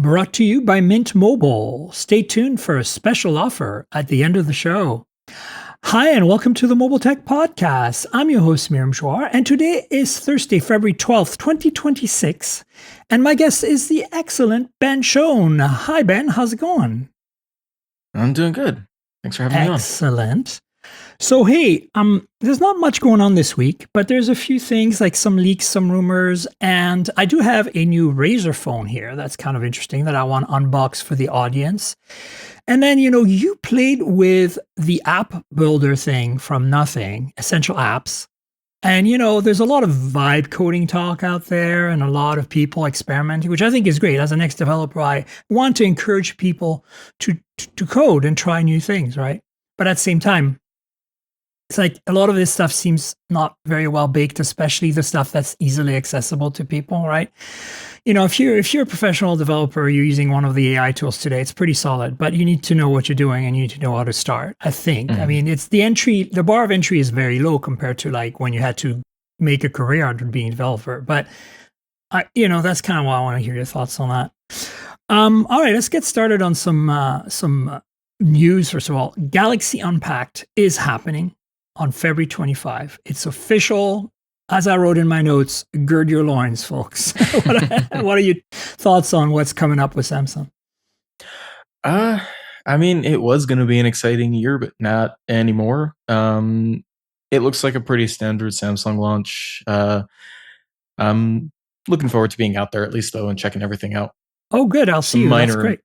Brought to you by Mint Mobile. Stay tuned for a special offer at the end of the show. Hi, and welcome to the Mobile Tech Podcast. I'm your host, Miriam Joir, and today is Thursday, February 12th, 2026. And my guest is the excellent Ben Schoon. Hi, Ben. How's it going? I'm doing good. Thanks for having me on. Excellent. So, hey, there's not much going on this week, but there's a few things like some leaks, some rumors, and I do have a new Razr phone here that's kind of interesting that I want to unbox for the audience. And then, you played with the app builder thing from nothing, Essential Apps. And, there's a lot of vibe coding talk out there and a lot of people experimenting, which I think is great. As an ex-developer, I want to encourage people to code and try new things, right? But at the same time, it's like a lot of this stuff seems not very well baked, especially the stuff that's easily accessible to people, right? If you're a professional developer, you're using one of the AI tools today, it's pretty solid, but you need to know what you're doing and you need to know how to start, I think. I mean, it's the bar of entry is very low compared to like when you had to make a career out of being a developer. But that's kind of why I want to hear your thoughts on that. All right, let's get started on some news. First of all, Galaxy Unpacked is happening on February 25. It's official. As I wrote in my notes, gird your loins, folks. What are your thoughts on what's coming up with Samsung? I mean, it was going to be an exciting year, but not anymore. It looks like a pretty standard Samsung launch. I'm looking forward to being out there at least, though, and checking everything out. Oh, good. I'll see you. That's great.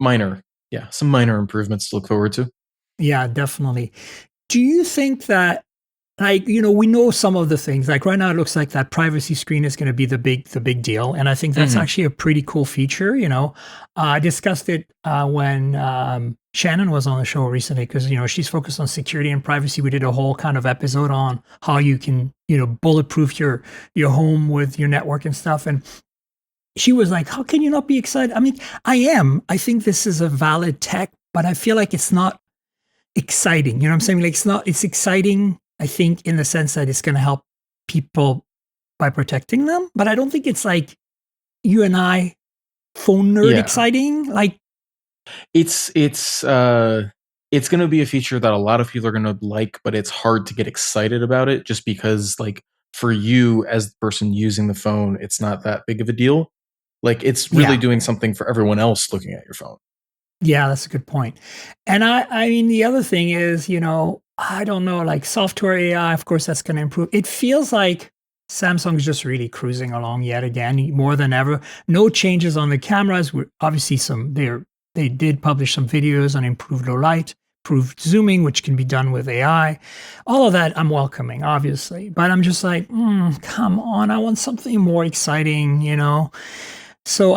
Some minor improvements to look forward to. Yeah, definitely. Do you think that, we know some of the things, like right now it looks like that privacy screen is going to be the big deal. And I think that's actually a pretty cool feature. I discussed it when Shannon was on the show recently because, she's focused on security and privacy. We did a whole kind of episode on how you can, bulletproof your home with your network and stuff. And she was like, how can you not be excited? I mean, I am. I think this is a valid tech, but I feel like it's not exciting. You know what I'm saying? Like it's exciting, I think, in the sense that it's going to help people by protecting them. But I don't think it's like you and I phone nerd exciting. Like it's going to be a feature that a lot of people are going to like, but it's hard to get excited about it just because, like, for you as the person using the phone, it's not that big of a deal. Like, it's really doing something for everyone else looking at your phone. Yeah, that's a good point. And I mean, the other thing is, I don't know, like software AI, of course, that's going to improve. It feels like Samsung's just really cruising along yet again, more than ever. No changes on the cameras. Obviously, they did publish some videos on improved low light, improved zooming, which can be done with AI. All of that I'm welcoming, obviously. But I'm just like, come on, I want something more exciting, So,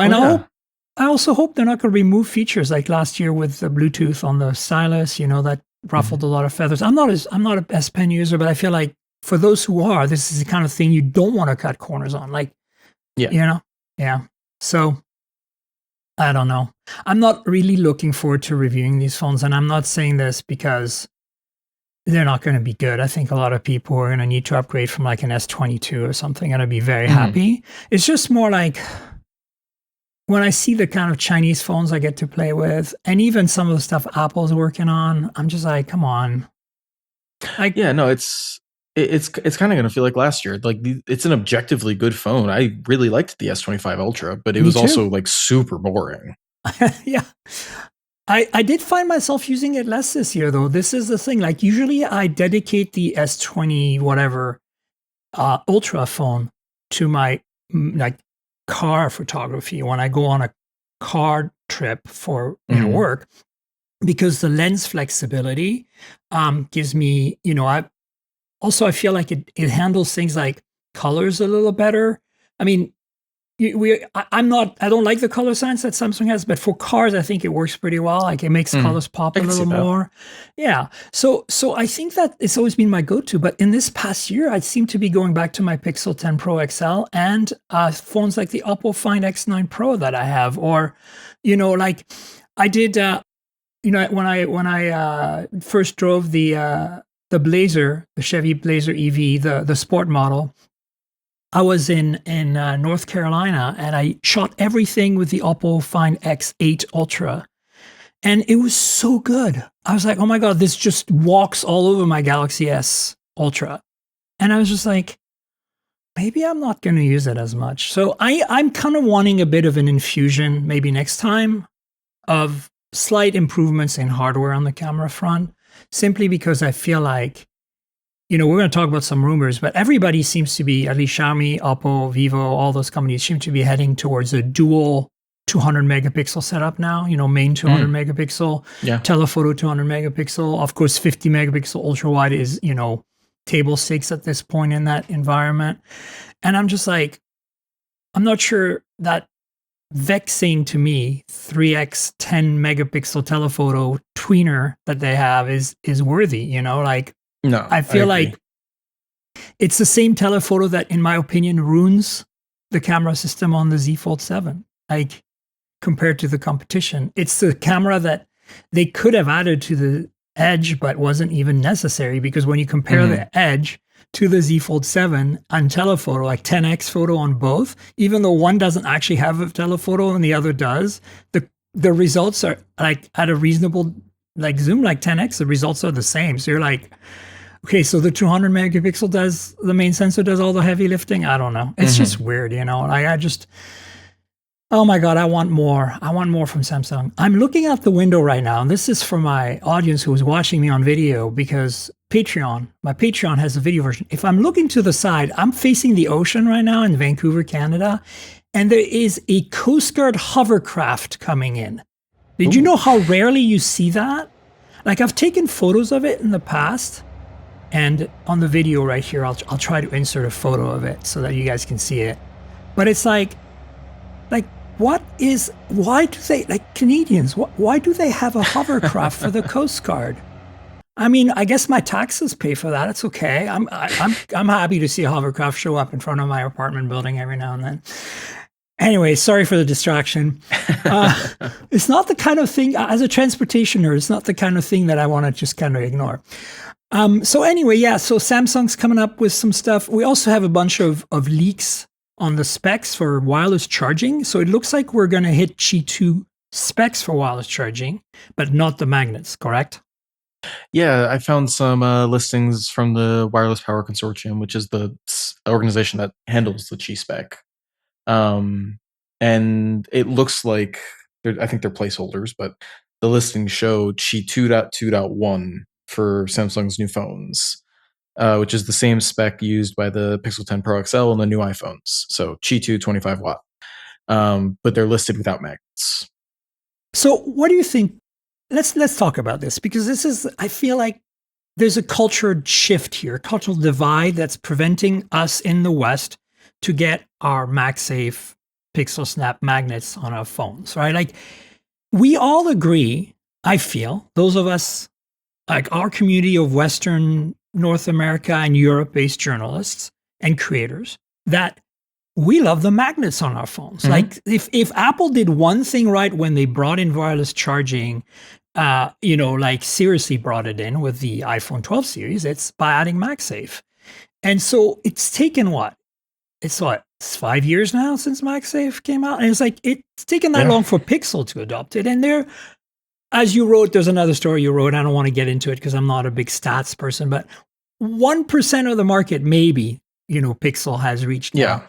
I also hope they're not going to remove features like last year with the Bluetooth on the stylus, that ruffled a lot of feathers. I'm not a S Pen user, but I feel like for those who are, this is the kind of thing you don't want to cut corners on. Like, Yeah. So I don't know. I'm not really looking forward to reviewing these phones. And I'm not saying this because they're not going to be good. I think a lot of people are going to need to upgrade from like an S22 or something and I'd be very happy. It's just more like, when I see the kind of Chinese phones I get to play with, and even some of the stuff Apple's working on, I'm just like, come on. It's kind of going to feel like last year. Like, it's an objectively good phone. I really liked the S25 Ultra, but it was also like super boring. Yeah. I did find myself using it less this year, though. This is the thing. Like, usually I dedicate the S20 whatever Ultra phone to my car photography when I go on a car trip for work, because the lens flexibility gives me, I feel like it handles things like colors a little better. I mean, I don't like the color science that Samsung has, but for cars, I think it works pretty well. Like, it makes colors pop a little more. Yeah. So I think that it's always been my go-to, but in this past year, I seem to be going back to my Pixel 10 Pro XL and phones like the Oppo Find X9 Pro that I have, or, like I did, when I first drove the Blazer, the Chevy Blazer EV, the sport model, I was in North Carolina and I shot everything with the Oppo Find X8 Ultra, and it was so good. I was like, oh my god, this just walks all over my Galaxy S Ultra, and I was just like, maybe I'm not going to use it as much. So I'm kind of wanting a bit of an infusion, maybe next time, of slight improvements in hardware on the camera front, simply because I feel like, we're going to talk about some rumors, but everybody seems to be, at least Xiaomi, Oppo, Vivo, all those companies seem to be heading towards a dual 200 megapixel setup now, main 200 megapixel, Yeah. telephoto 200 megapixel. Of course, 50 megapixel ultra wide is, table stakes at this point in that environment. And I'm just like, I'm not sure that vexing to me 3x 10 megapixel telephoto tweener that they have is worthy, like No, I feel like it's the same telephoto that, in my opinion, ruins the camera system on the Z Fold 7. Like, compared to the competition, it's the camera that they could have added to the Edge, but wasn't even necessary, because when you compare the Edge to the Z Fold 7 on telephoto, like 10x photo on both, even though one doesn't actually have a telephoto and the other does, the results are like at a reasonable zoom, like 10x, the results are the same. So you're like, okay, so the 200 megapixel does, the main sensor does all the heavy lifting. I don't know. It's just weird, Like I just, oh my God, I want more. I want more from Samsung. I'm looking out the window right now, and this is for my audience who is watching me on video, because my Patreon has a video version. If I'm looking to the side, I'm facing the ocean right now in Vancouver, Canada, and there is a Coast Guard hovercraft coming in. Did you know how rarely you see that? Like, I've taken photos of it in the past, and on the video right here, I'll try to insert a photo of it so that you guys can see it. But it's like, why do they, like Canadians, why do they have a hovercraft for the Coast Guard? I mean, I guess my taxes pay for that. It's okay. I'm happy to see a hovercraft show up in front of my apartment building every now and then. Anyway, sorry for the distraction. It's not the kind of thing, as a transportation nerd, it's not the kind of thing that I want to just kind of ignore. So anyway, yeah, so Samsung's coming up with some stuff. We also have a bunch of leaks on the specs for wireless charging. So it looks like we're going to hit Qi 2 specs for wireless charging, but not the magnets, correct? Yeah, I found some listings from the Wireless Power Consortium, which is the organization that handles the Qi spec. And it looks like, I think they're placeholders, but the listings show Qi 2.2.1 for Samsung's new phones, which is the same spec used by the Pixel 10 Pro XL and the new iPhones. So Qi 2 25 watt. But they're listed without magnets. So what do you think? Let's talk about this, because I feel like there's a cultural shift here, cultural divide that's preventing us in the West to get our MagSafe Pixel Snap magnets on our phones, right? Like, we all agree, I feel, those of us, like our community of Western North America and Europe-based journalists and creators, that we love the magnets on our phones. Like, if Apple did one thing right when they brought in wireless charging, like seriously brought it in with the iPhone 12 series, it's by adding MagSafe. And so it's taken It's 5 years now since MagSafe came out. And it's like, it's taken that long for Pixel to adopt it. And there, as you wrote, there's another story you wrote. I don't want to get into it because I'm not a big stats person, but 1% of the market, maybe, Pixel has reached now. Yeah.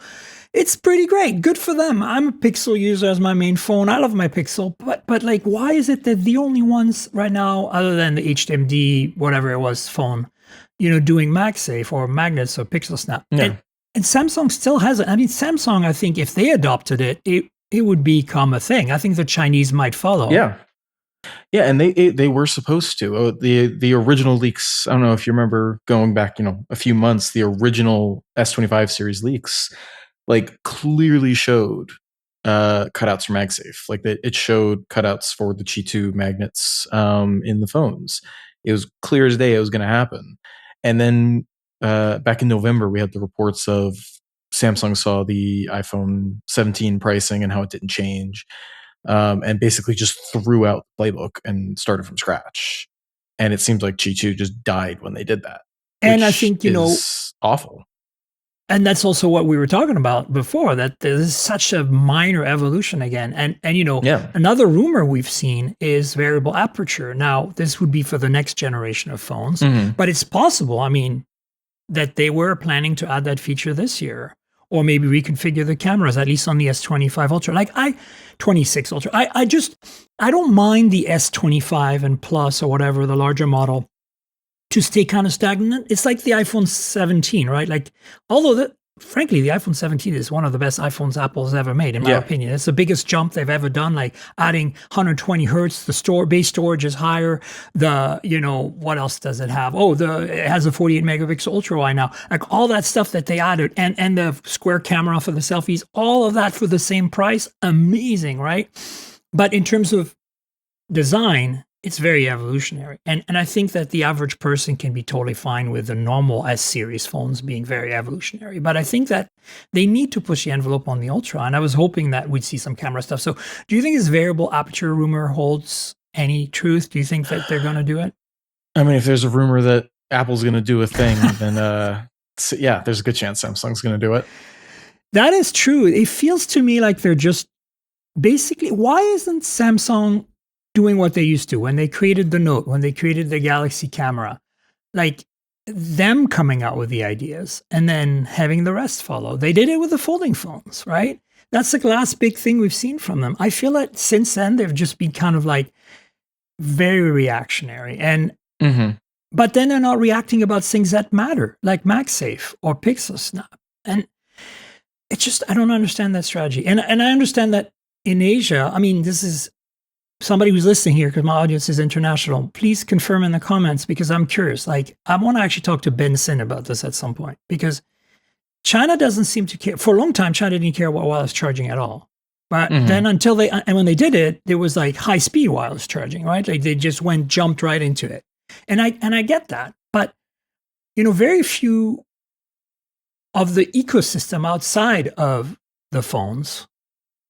It's pretty great. Good for them. I'm a Pixel user as my main phone. I love my Pixel, but like, why is it that the only ones right now, other than the HMD, whatever it was, phone, doing MagSafe or magnets or Pixel Snap? Yeah. And Samsung still hasn't. I mean, Samsung, I think if they adopted it, it would become a thing. I think the Chinese might follow. Yeah. Yeah, and they were supposed to. The original leaks, I don't know if you remember going back, a few months, the original S25 series leaks, like, clearly showed cutouts for MagSafe. Like, it showed cutouts for the Qi 2 magnets in the phones. It was clear as day it was going to happen. And then back in November, we had the reports of Samsung saw the iPhone 17 pricing and how it didn't change, and basically just threw out the playbook and started from scratch. And it seems like Qi 2 just died when they did that. And I think, is awful. And that's also what we were talking about before, that there's such a minor evolution again. And you know, Yeah. another rumor we've seen is variable aperture. Now, this would be for the next generation of phones, Mhm. but it's possible, I mean, that they were planning to add that feature this year. Or maybe reconfigure the cameras, at least on the S25 Ultra. Like 26 Ultra. I don't mind the S25 and Plus or whatever, the larger model, to stay kind of stagnant. It's like the iPhone 17, right? Like, although frankly, the iPhone 17 is one of the best iPhones Apple's ever made, in my Yeah. opinion. It's the biggest jump they've ever done, like adding 120 hertz. The base storage is higher. What else does it have? Oh, it has a 48 megapixel ultra wide now. Like all that stuff that they added, and the square camera for the selfies, all of that for the same price. Amazing, right? But in terms of design, it's very evolutionary. And I think that the average person can be totally fine with the normal S series phones being very evolutionary. But I think that they need to push the envelope on the Ultra. And I was hoping that we'd see some camera stuff. So do you think this variable aperture rumor holds any truth? Do you think that they're going to do it? I mean, if there's a rumor that Apple's going to do a thing, then yeah, there's a good chance Samsung's going to do it. That is true. It feels to me like they're just basically, why isn't Samsung doing what they used to when they created the Note, when they created the Galaxy camera? Like them coming out with the ideas and then having the rest follow. They did it with the folding phones, right? That's the last big thing we've seen from them. I feel that since then they've just been kind of like very reactionary. And but then they're not reacting about things that matter, like MagSafe or Pixel Snap. And it's just, I don't understand that strategy. And I understand that in Asia, I mean, this is somebody who's listening here, because my audience is international. Please confirm in the comments, because I'm curious. Like, I want to actually talk to Ben Schoon about this at some point, because China doesn't seem to care. For a long time, China didn't care about wireless charging at all. But then and when they did it, there was like high speed wireless charging, right? Like they just jumped right into it. And I get that. But, very few of the ecosystem outside of the phones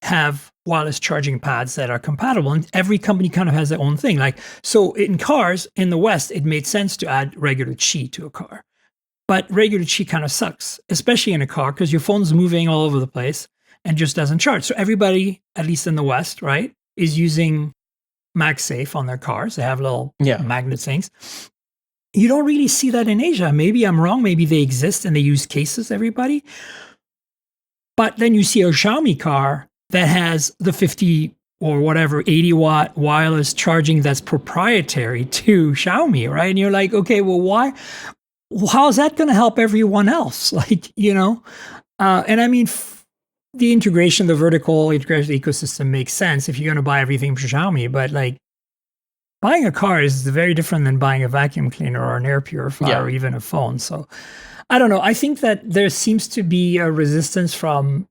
have wireless charging pads that are compatible, and every company kind of has their own thing. Like, so in cars in the West, it made sense to add regular Qi to a car, but regular Qi kind of sucks, especially in a car, because your phone's moving all over the place and just doesn't charge. So everybody, at least in the West, right, is using MagSafe on their cars. They have little magnet things. You don't really see that in Asia. Maybe I'm wrong. Maybe they exist and they use cases, everybody. But then you see a Xiaomi car that has the 50 or whatever 80-watt wireless charging that's proprietary to Xiaomi, right? And you're like, okay, well, why? How is that going to help everyone else? Like, and I mean, the integration, the vertical integration ecosystem makes sense if you're going to buy everything from Xiaomi, but like buying a car is very different than buying a vacuum cleaner or an air purifier or even a phone. So I don't know. I think that there seems to be a resistance from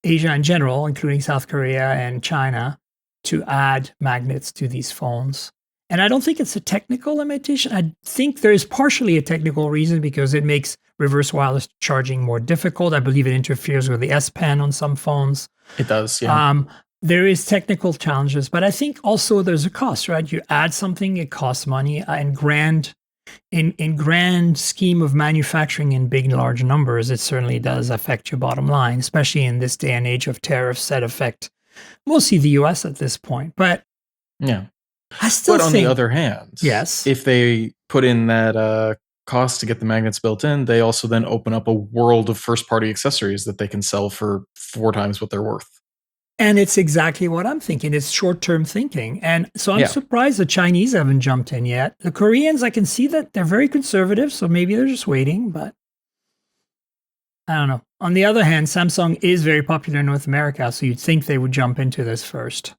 Asia in general, including South Korea and China, to add magnets to these phones. And I don't think it's a technical limitation. I think there is partially a technical reason, because it makes reverse wireless charging more difficult. I believe it interferes with the S Pen on some phones. It does, yeah. There is technical challenges, but I think also there's a cost, right? You add something, it costs money. In grand scheme of manufacturing in big, large numbers, it certainly does affect your bottom line, especially in this day and age of tariffs that affect mostly the US at this point. But yeah, I still think, on the other hand, yes, if they put in that cost to get the magnets built in, they also then open up a world of first-party accessories that they can sell for 4 times what they're worth. And it's exactly what I'm thinking. It's short-term thinking. And so I'm surprised the Chinese haven't jumped in yet. The Koreans, I can see that they're very conservative, so maybe they're just waiting, but I don't know. On the other hand, Samsung is very popular in North America, so you'd think they would jump into this first.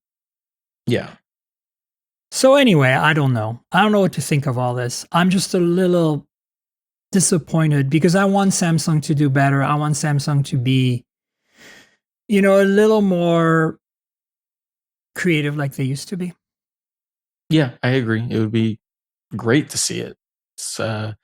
Yeah. So anyway, I don't know. I don't know what to think of all this. I'm just a little disappointed, because I want Samsung to do better. I want Samsung to be, a little more creative like they used to be. Yeah, I agree. It would be great to see it. But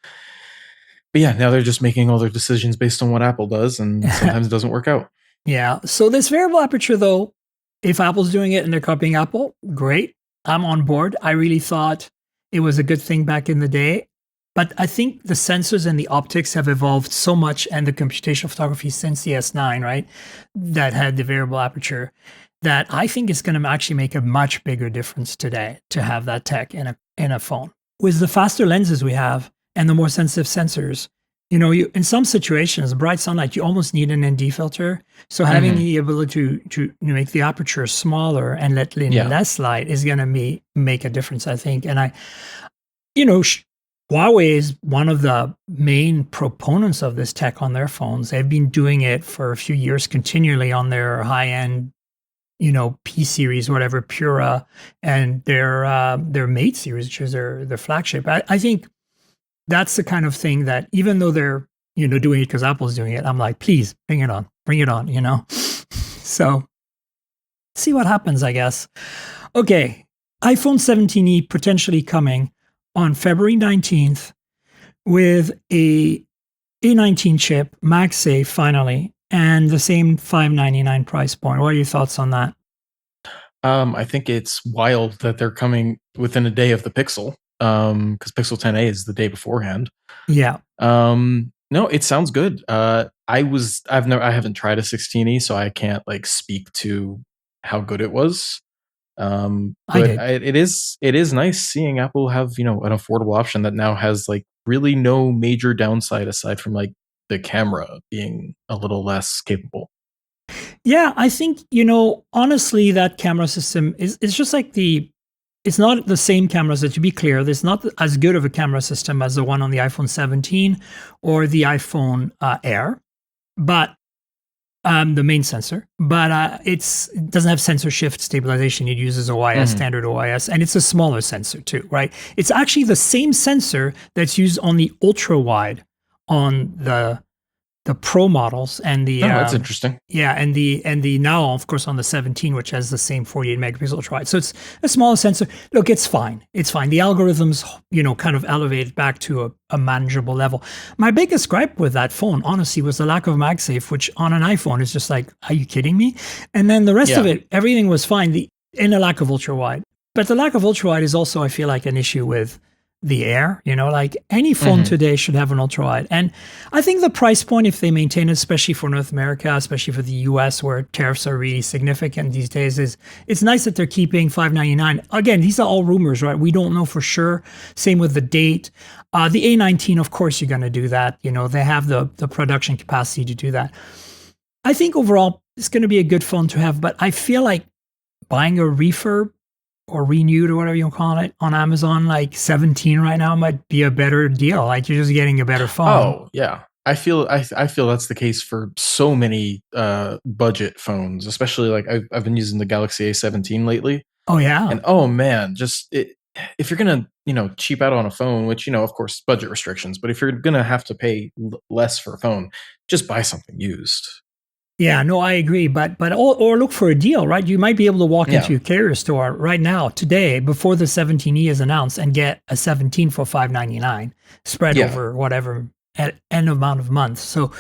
yeah, now they're just making all their decisions based on what Apple does, and sometimes it doesn't work out. Yeah. So this variable aperture, though, if Apple's doing it and they're copying Apple, great. I'm on board. I really thought it was a good thing back in the day. But I think the sensors and the optics have evolved so much, and the computational photography since the S9, right, that had the variable aperture, that I think it's going to actually make a much bigger difference today to have that tech in a phone. With the faster lenses we have and the more sensitive sensors, you know, you in some situations, bright sunlight, you almost need an ND filter. So having the ability to make the aperture smaller and let in less light is going to make a difference, I think. And you know, Huawei is one of the main proponents of this tech on their phones. They've been doing it for a few years continually on their high-end, you know, P series, whatever, Pura, and their Mate series, which is their flagship. I think that's the kind of thing that, even though they're, you know, doing it because Apple's doing it, I'm like, please bring it on, you know. So see what happens, I guess. Okay, iPhone 17e potentially coming on February 19th with a A19 chip, MagSafe finally, and the same $599 price point. What are your thoughts on that? I think it's wild that they're coming within a day of the Pixel, because Pixel 10a is the day beforehand. Yeah. No, it sounds good. I haven't tried a 16e, so I can't like speak to how good it was. I But did. it is nice seeing Apple have, you know, an affordable option that now has like really no major downside aside from like the camera being a little less capable. Yeah, I think, you know, honestly, that camera system is just like it's not the same camera. So to be clear, it's not as good of a camera system as the one on the iPhone 17 or the iPhone Air, but the main sensor. But it doesnne have sensor shift stabilization. It uses OIS, standard OIS, and it's a smaller sensor too, right? It's actually the same sensor that's used on the ultra wide on the Pro models and the that's interesting. Yeah, and the now of course on the 17, which has the same 48 megapixel ultra wide. So it's a smaller sensor. Look, it's fine. It's fine. The algorithms, you know, kind of elevated back to a manageable level. My biggest gripe with that phone, honestly, was the lack of MagSafe, which on an iPhone is just like, are you kidding me? And then the rest of it, everything was fine. And the lack of ultra wide. But the lack of ultra wide is also, I feel like, an issue with the Air, you know, like any phone today should have an ultra wide. And I think the price point, if they maintain it, especially for North America, especially for the US where tariffs are really significant these days, it's nice that they're keeping $599. Again, these are all rumors, right? We don't know for sure. Same with the date. The A19, of course, you're going to do that. You know, they have the production capacity to do that. I think overall it's going to be a good phone to have, but I feel like buying a refurb or renewed or whatever you call it on Amazon, like 17 right now might be a better deal. Like you're just getting a better phone. Oh yeah, I feel that's the case for so many budget phones, especially like I've been using the Galaxy A17 lately. Oh yeah, and oh man, just if you're gonna, you know, cheap out on a phone, which, you know, of course budget restrictions, but if you're gonna have to pay less for a phone, just buy something used. Yeah, no, I agree. But or look for a deal, right? You might be able to walk into your carrier store right now, today, before the 17e is announced, and get a 17 for $599 spread over whatever at n amount of months. So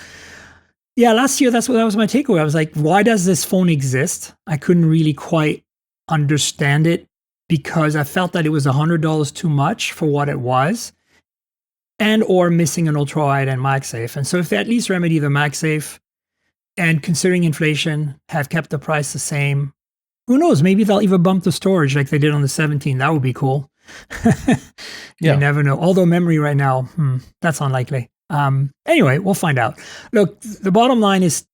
yeah, last year that was my takeaway. I was like, why does this phone exist? I couldn't really quite understand it because I felt that it was $100 too much for what it was, and or missing an ultra wide and MagSafe. And so if they at least remedy the MagSafe, and considering inflation, have kept the price the same, who knows? Maybe they'll even bump the storage like they did on the 17. That would be cool. You never know. Although memory right now, that's unlikely. Anyway, we'll find out. Look, the bottom line is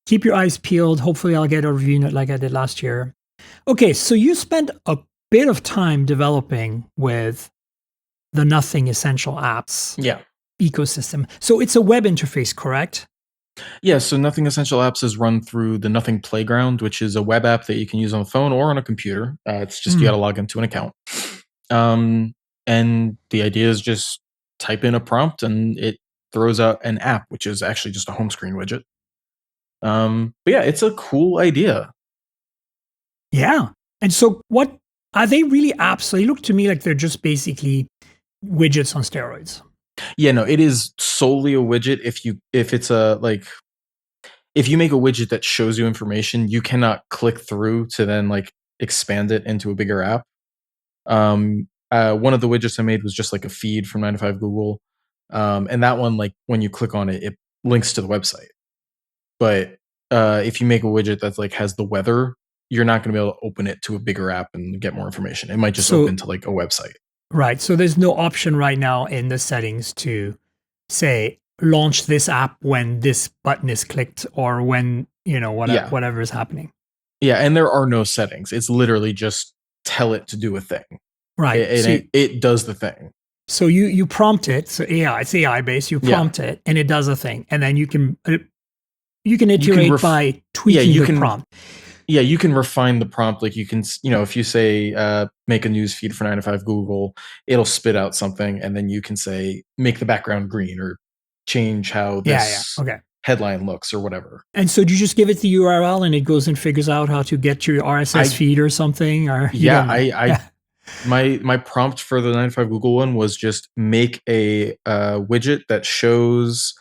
keep your eyes peeled. Hopefully I'll get a review unit like I did last year. Okay, so you spent a bit of time developing with the Nothing Essential Apps ecosystem. So it's a web interface, correct? Yeah, so Nothing Essential Apps is run through the Nothing Playground, which is a web app that you can use on a phone or on a computer. It's just you got to log into an account. And the idea is just type in a prompt and it throws out an app, which is actually just a home screen widget. But yeah, it's a cool idea. Yeah. And so what are they really apps? So they look to me like they're just basically widgets on steroids. Yeah, no, it is solely a widget. If it's a if you make a widget that shows you information, you cannot click through to then like expand it into a bigger app. One of the widgets I made was just like a feed from 9 to 5 Google. And that one, like when you click on it, it links to the website. But if you make a widget that like has the weather, you're not going to be able to open it to a bigger app and get more information. It might just open to like a website. Right. So there's no option right now in the settings to say launch this app when this button is clicked or when, whatever is happening. Yeah, and there are no settings. It's literally just tell it to do a thing. Right. It does the thing. So you prompt it. So it's AI based. You prompt it and it does a thing. And then you can iterate by tweaking the prompt. Yeah, you can refine the prompt. Like you can, if you say make a news feed for 9 to 5 Google, it'll spit out something, and then you can say make the background green or change how this headline looks or whatever. And so do you just give it the URL and it goes and figures out how to get your RSS feed or something? Or my prompt for the 9 to 5 Google one was just make a widget that shows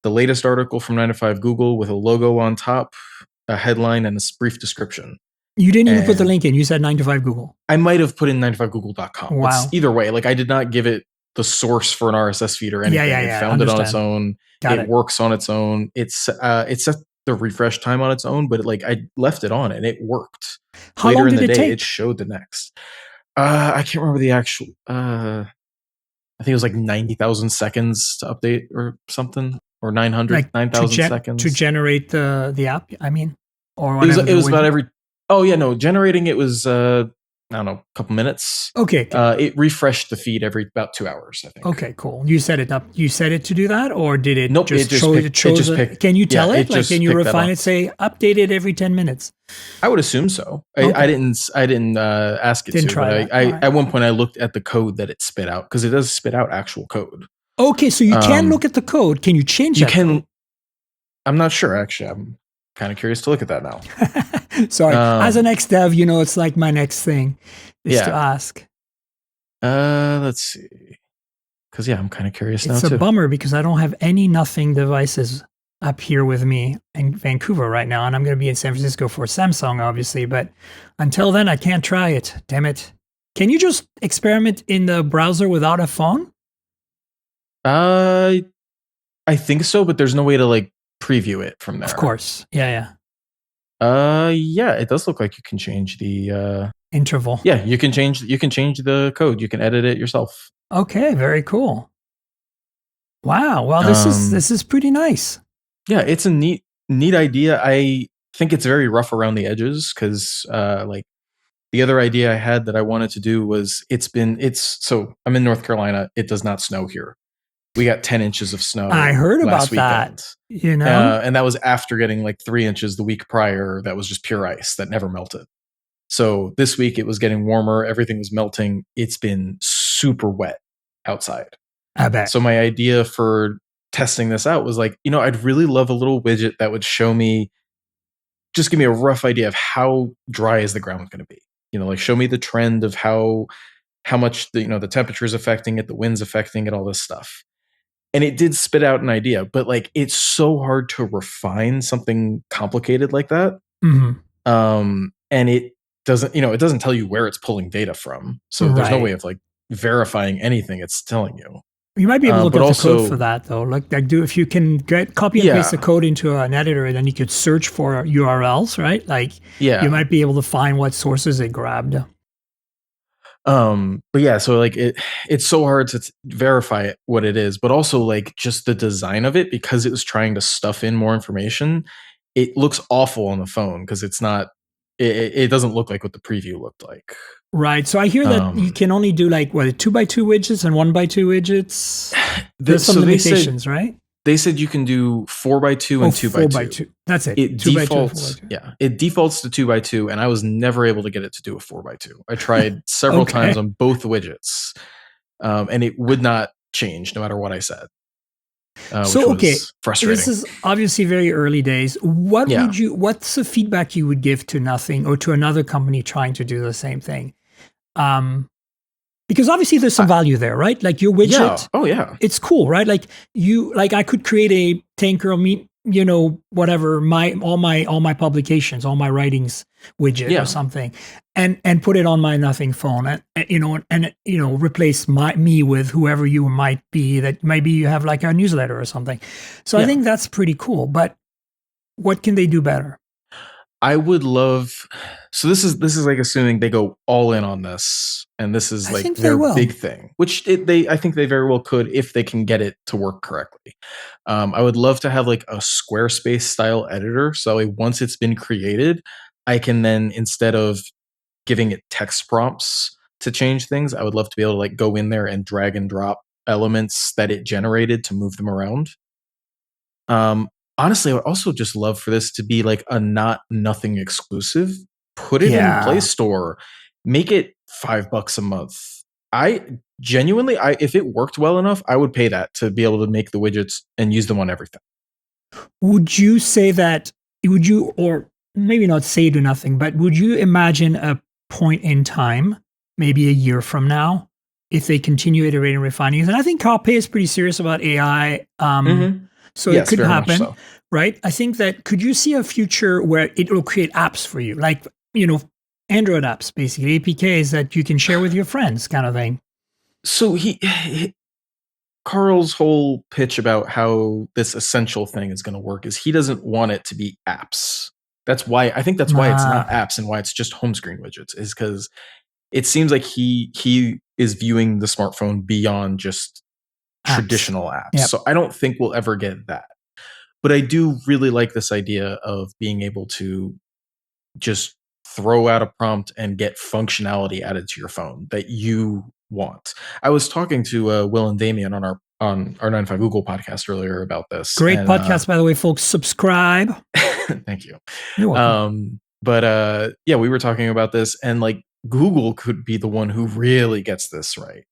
the latest article from 9 to 5 Google with a logo on top, a headline, and a brief description. You didn't even put the link in. You said 9 to 5 Google. I might have put in 9to5google.com. Wow. It's either way, like I did not give it the source for an RSS feed or anything. It found it on its own. It works on its own. It set the refresh time on its own, but I left it on and it worked. How long did it take? It showed the next. I can't remember the actual. I think it was like 90,000 seconds to update or something, or 9,000 seconds to generate the app. I mean, or it was about every. Oh yeah, no, generating it was I don't know, a couple minutes. Okay. It refreshed the feed every about 2 hours, I think. Okay, cool. You set it up. You set it to do that, or did it? Nope. It just picked. Can you tell it? Like, can you refine it? Say update it every 10 minutes. I would assume so. Okay. I didn't ask it to. But at one point I looked at the code that it spit out, because it does spit out actual code. Okay, so you can look at the code. Can you change that? You can. I'm not sure, actually. I'm kind of curious to look at that now. Sorry. As an ex-dev, it's like my next thing is to ask. Let's see. Because, I'm kind of curious now, too. It's a bummer because I don't have any nothing devices up here with me in Vancouver right now. And I'm going to be in San Francisco for Samsung, obviously. But until then, I can't try it. Damn it. Can you just experiment in the browser without a phone? I think so, but there's no way to, preview it from there. Of course. Yeah. Yeah, it does look like you can change the interval. Yeah, you can change the code. You can edit it yourself. Okay, very cool. Wow. Well, this is pretty nice. Yeah, it's a neat idea. I think it's very rough around the edges because the other idea I had that I wanted to do was so I'm in North Carolina. It does not snow here. We got 10 inches of snow. I heard about that. And that was after getting 3 inches the week prior. That was just pure ice that never melted. So this week it was getting warmer. Everything was melting. It's been super wet outside. I bet. So my idea for testing this out was I'd really love a little widget that would show me, just give me a rough idea of how dry is the ground going to be. Show me the trend of how much the temperature is affecting it, the wind's affecting it, all this stuff. And it did spit out an idea, but it's so hard to refine something complicated like that. Mm-hmm. And it doesn't tell you where it's pulling data from. So there's no way of verifying anything it's telling you. You might be able to look at the code for that though. If you can copy and paste the code into an editor, and then you could search for URLs, right? You might be able to find what sources it grabbed. But yeah, so it's so hard to verify what it is, but also just the design of it, because it was trying to stuff in more information. It looks awful on the phone because it's not. It doesn't look like what the preview looked like. Right. So I hear that you can only do 2x2 widgets and 1x2 widgets. There's some limitations, right? They said you can do 4x2 and 2x2. 4x2. That's it. It defaults. It defaults to 2x2, and I was never able to get it to do a 4x2. I tried several times on both widgets, and it would not change no matter what I said. Frustrating. This is obviously very early days. What's the feedback you would give to Nothing or to another company trying to do the same thing? Because obviously there's some value there, right? Your widget. Yeah. Oh yeah. It's cool, right? I could create a tanker whatever, all my publications, all my writings widget or Yeah. something, and put it on my nothing phone, and replace me with whoever you might be, that maybe you have like a newsletter or something. So I Yeah. think that's pretty cool. But what can they do better? I would love. So this is like assuming they go all in on this, and this is I like think they their will. big thing, which I think they very well could if they can get it to work correctly. I would love to have like a Squarespace style editor, so once it's been created, I can then, instead of giving it text prompts to change things, I would love to be able to like go in there and drag and drop elements that it generated to move them around. Um, Honestly, I would also just love for this to be like a not nothing exclusive. Put it in Play Yeah. Store, make it $5 a month. I genuinely, if it worked well enough, I would pay that to be able to make the widgets and use them on everything. Would you say that, or maybe not say to nothing, but would you imagine a point in time, maybe a year from now, if they continue iterating and refining it? And I think Carpe is pretty serious about AI. Mm-hmm. So it Yes, could very much happen, so. right? I think that, could you see a future where it will create apps for you, like, Android apps, basically APKs that you can share with your friends, kind of thing? So Carl's whole pitch about how this essential thing is going to work is he doesn't want it to be apps. That's why it's not Uh, apps and why it's just home screen widgets, is because it seems like he is viewing the smartphone beyond just Apps. traditional apps. Yep. So I don't think we'll ever get that. But I do really like this idea of being able to just throw out a prompt and get functionality added to your phone that you want. I was talking to Will and Damien on our 95 Google podcast earlier about this, Great and podcast, by the way, folks. Subscribe. thank you. You're welcome. But yeah, we were talking about this, and like Google could be the one who really gets this right.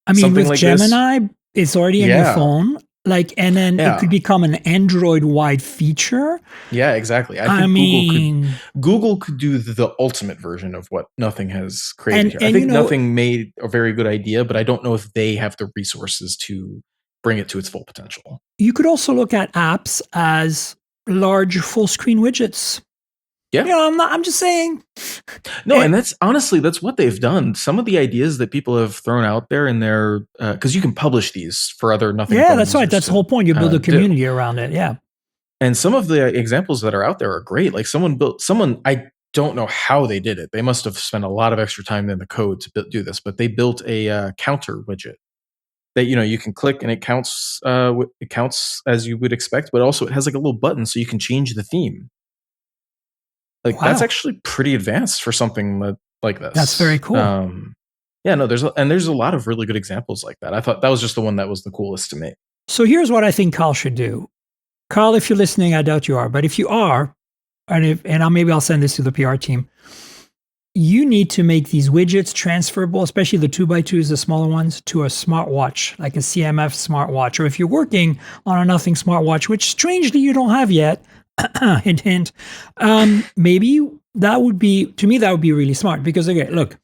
I mean, Something with like this, Gemini, it's already in your yeah, phone. Like, and then it could yeah. become an Android-wide feature. Yeah, exactly. I I think mean, Google could do the ultimate version of what Nothing has created and here. I and think Nothing made a very good idea, but I don't know if they have the resources to bring it to its full potential. you could also look at apps as large full-screen widgets. Yeah. I'm just saying. No, and that's honestly that's what they've done. Some of the ideas that people have thrown out there in their because you can publish these for other Nothing Yeah, phone that's right. users That's the whole point. You build a do. community around it. Yeah. And some of the examples that are out there are great. Like someone, I don't know how they did it. They must have spent a lot of extra time in the code to do this, but they built a counter widget that you can click and it counts. It counts as you would expect, but also it has like a little button so you can change the theme. Like that's Wow. actually pretty advanced for something like That's very this. cool. Yeah, no, there's a lot of really good examples like that. I thought that was just the one that was the coolest to me. So here's what I think Carl should do. Carl, if you're listening, I doubt you are, but if you are, maybe I'll send this to the PR team. You need to make these widgets transferable, especially the 2x2s, the smaller ones, to a smartwatch, like a CMF smartwatch. Or if you're working on a Nothing smartwatch, which strangely you don't have yet, hint, hint, maybe that would be, to me, that would be really smart. Because, okay, look,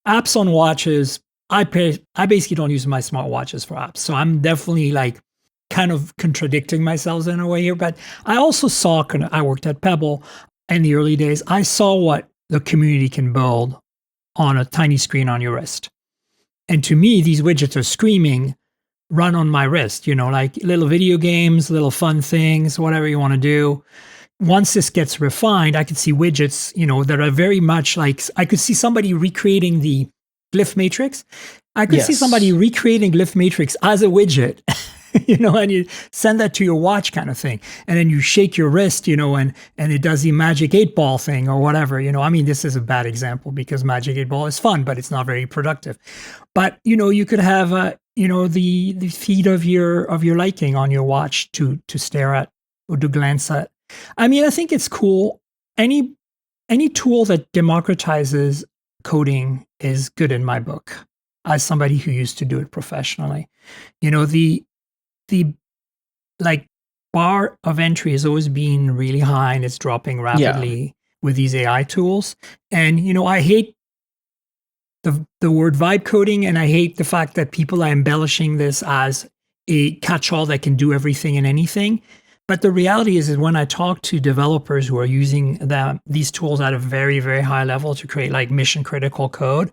apps on watches, I basically don't use my smartwatches for apps. So I'm definitely like kind of contradicting myself in a way here. But I also saw, I worked at Pebble in the early days, I saw what the community can build on a tiny screen on your wrist. And to me, these widgets are screaming, run on my wrist, like little video games, little fun things, whatever you want to do. Once this gets refined, I could see widgets, that are very much like, I could see somebody recreating the glyph matrix. I could see somebody Yes. recreating glyph matrix as a widget. And you send that to your watch, kind of thing. And then you shake your wrist, and it does the magic 8-ball thing or whatever. I mean, this is a bad example because magic 8-ball is fun, but it's not very productive. But, you could have, the feed of your liking on your watch to stare at or to glance at. I mean, I think it's cool. Any tool that democratizes coding is good in my book, as somebody who used to do it professionally. The like bar of entry has always been really high and it's dropping Yeah. rapidly with these AI tools. And I hate the word vibe coding, and I hate the fact that people are embellishing this as a catch-all that can do everything and anything. But the reality is when I talk to developers who are using these tools at a very, very high level to create like mission critical code,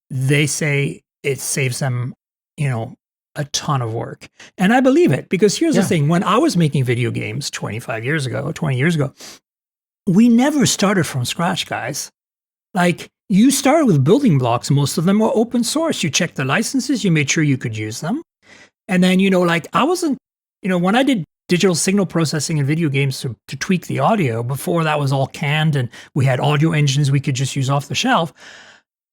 they say it saves them, a ton of work. And I believe it, because here's the thing. When I was making video games 20 years ago, we never started from scratch, guys. Like, you started with building blocks. Most of them were open source. You checked the licenses, you made sure you could use them. And then, I wasn't, when I did digital signal processing in video games to tweak the audio, before that was all canned and we had audio engines we could just use off the shelf,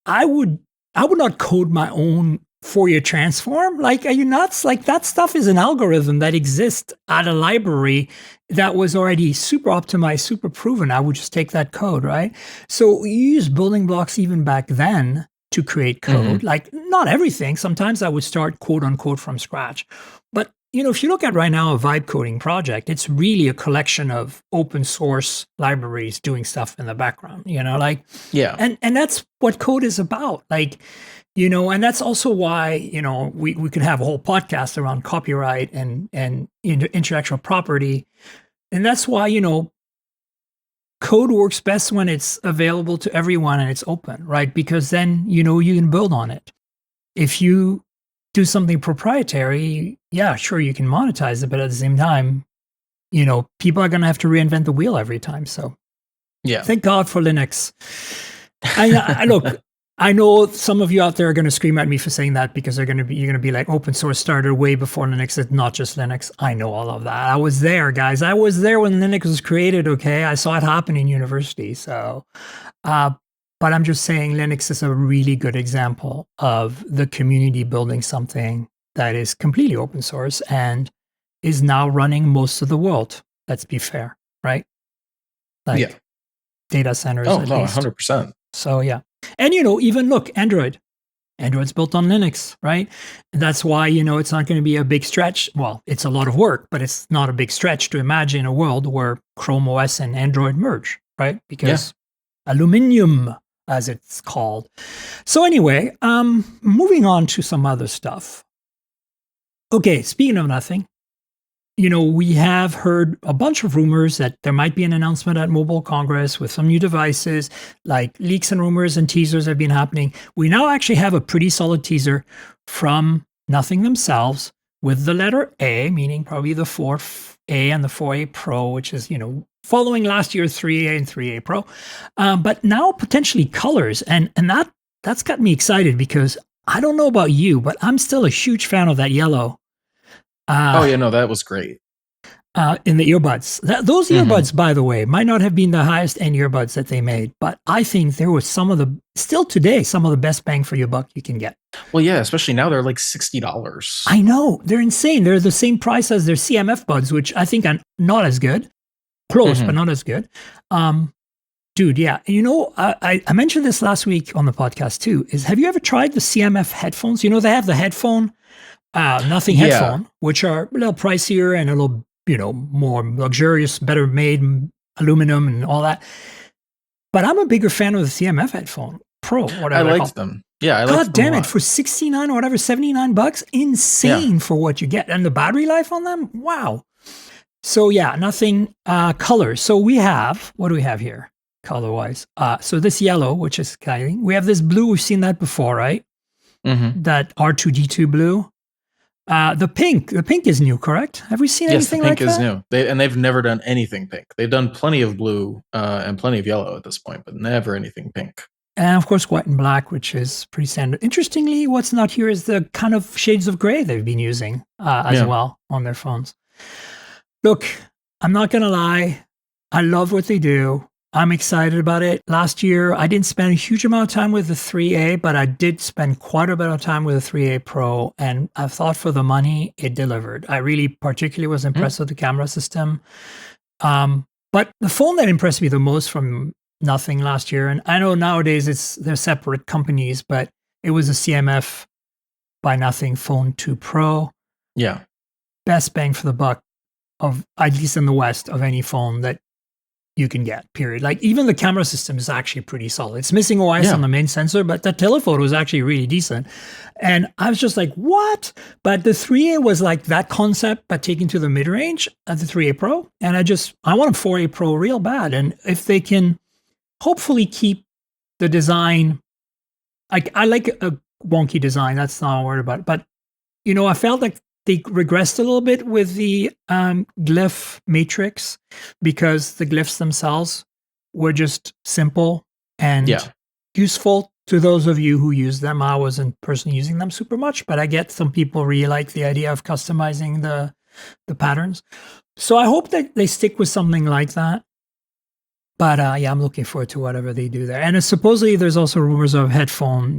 I would not code my own Fourier transform. Like, are you nuts? Like, that stuff is an algorithm that exists at a library that was already super optimized, super proven. I would just take that code, right? So you use building blocks even back then to create code. Like, not everything. Sometimes I would start quote unquote from scratch. But if you look at right now a vibe coding project, it's really a collection of open source libraries doing stuff in the background, and that's what code is about. Like, and that's also why, we could have a whole podcast around copyright and intellectual property. And that's why, code works best when it's available to everyone and it's open, right? Because then, you can build on it. If you do something proprietary, yeah, sure, you can monetize it, but at the same time, people are going to have to reinvent the wheel every time. So, thank God for Linux. I look, I know some of you out there are going to scream at me for saying that, because you're going to be like, open source started way before Linux. It's not just Linux. I know all of that. I was there, guys. I was there when Linux was created. Okay, I saw it happen in university. So, but I'm just saying Linux is a really good example of the community building something that is completely open source and is now running most of the world. Let's be fair, right? Like, data centers. Oh, at no, least. 100%. So, yeah. And, even look, Android's built on Linux, right? And that's why, it's not going to be a big stretch. Well, it's a lot of work, but it's not a big stretch to imagine a world where Chrome OS and Android merge, right? Because aluminium, as it's called. So anyway, moving on to some other stuff. Okay, speaking of nothing, we have heard a bunch of rumors that there might be an announcement at Mobile Congress with some new devices. Like, leaks and rumors and teasers have been happening. We now actually have a pretty solid teaser from Nothing themselves with the letter A, meaning probably the 4A and the 4A Pro, which is, following last year's 3A and 3A Pro. But now potentially colors. And that's got me excited, because I don't know about you, but I'm still a huge fan of that yellow. That was great. In the earbuds. Those earbuds, by the way, might not have been the highest end earbuds that they made, but I think there was still today, some of the best bang for your buck you can get. Well, yeah, especially now they're like $60. I know. They're insane. They're the same price as their CMF buds, which I think are not as good. Close, but not as good. Dude, yeah. I mentioned this last week on the podcast too, have you ever tried the CMF headphones? They have the headphone, Nothing headphone, which are a little pricier and a little, more luxurious, better made, aluminum and all that. But I'm a bigger fan of the CMF headphone Pro, whatever. I liked them. Yeah, I liked them. God damn it, for $69 or whatever, $79, insane for what you get. And the battery life on them, wow. So yeah, Nothing colors. So we have, what do we have here color-wise? So this yellow, which is exciting. We have this blue, we've seen that before, right? That R2D2 blue. The pink is new, correct? Have we seen anything like that? Yes, the pink is new. They've never done anything pink. They've done plenty of blue and plenty of yellow at this point, but never anything pink. And of course, white and black, which is pretty standard. Interestingly, what's not here is the kind of shades of gray they've been using as well on their phones. Look, I'm not going to lie. I love what they do. I'm excited about it. Last year, I didn't spend a huge amount of time with the 3A, but I did spend quite a bit of time with the 3A Pro, and I thought for the money, it delivered. I really particularly was impressed with the camera system. But the phone that impressed me the most from Nothing last year, and I know nowadays they're separate companies, but it was a CMF by Nothing Phone 2 Pro. Yeah. Best bang for the buck of, at least in the West, of any phone that you can get, period. Like even the camera system is actually pretty solid. It's missing OIS on the main sensor, but the telephoto is actually really decent. And I was just like, what? But the 3A was like that concept, but taken to the mid-range at the 3A Pro. And I want a 4A Pro real bad. And if they can hopefully keep the design, I like a wonky design. That's not what I'm worried about. But, you know, I felt like they regressed a little bit with the glyph matrix because the glyphs themselves were just simple and useful to those of you who use them. I wasn't personally using them super much, but I get some people really like the idea of customizing the patterns. So I hope that they stick with something like that. But yeah, I'm looking forward to whatever they do there. And supposedly there's also rumors of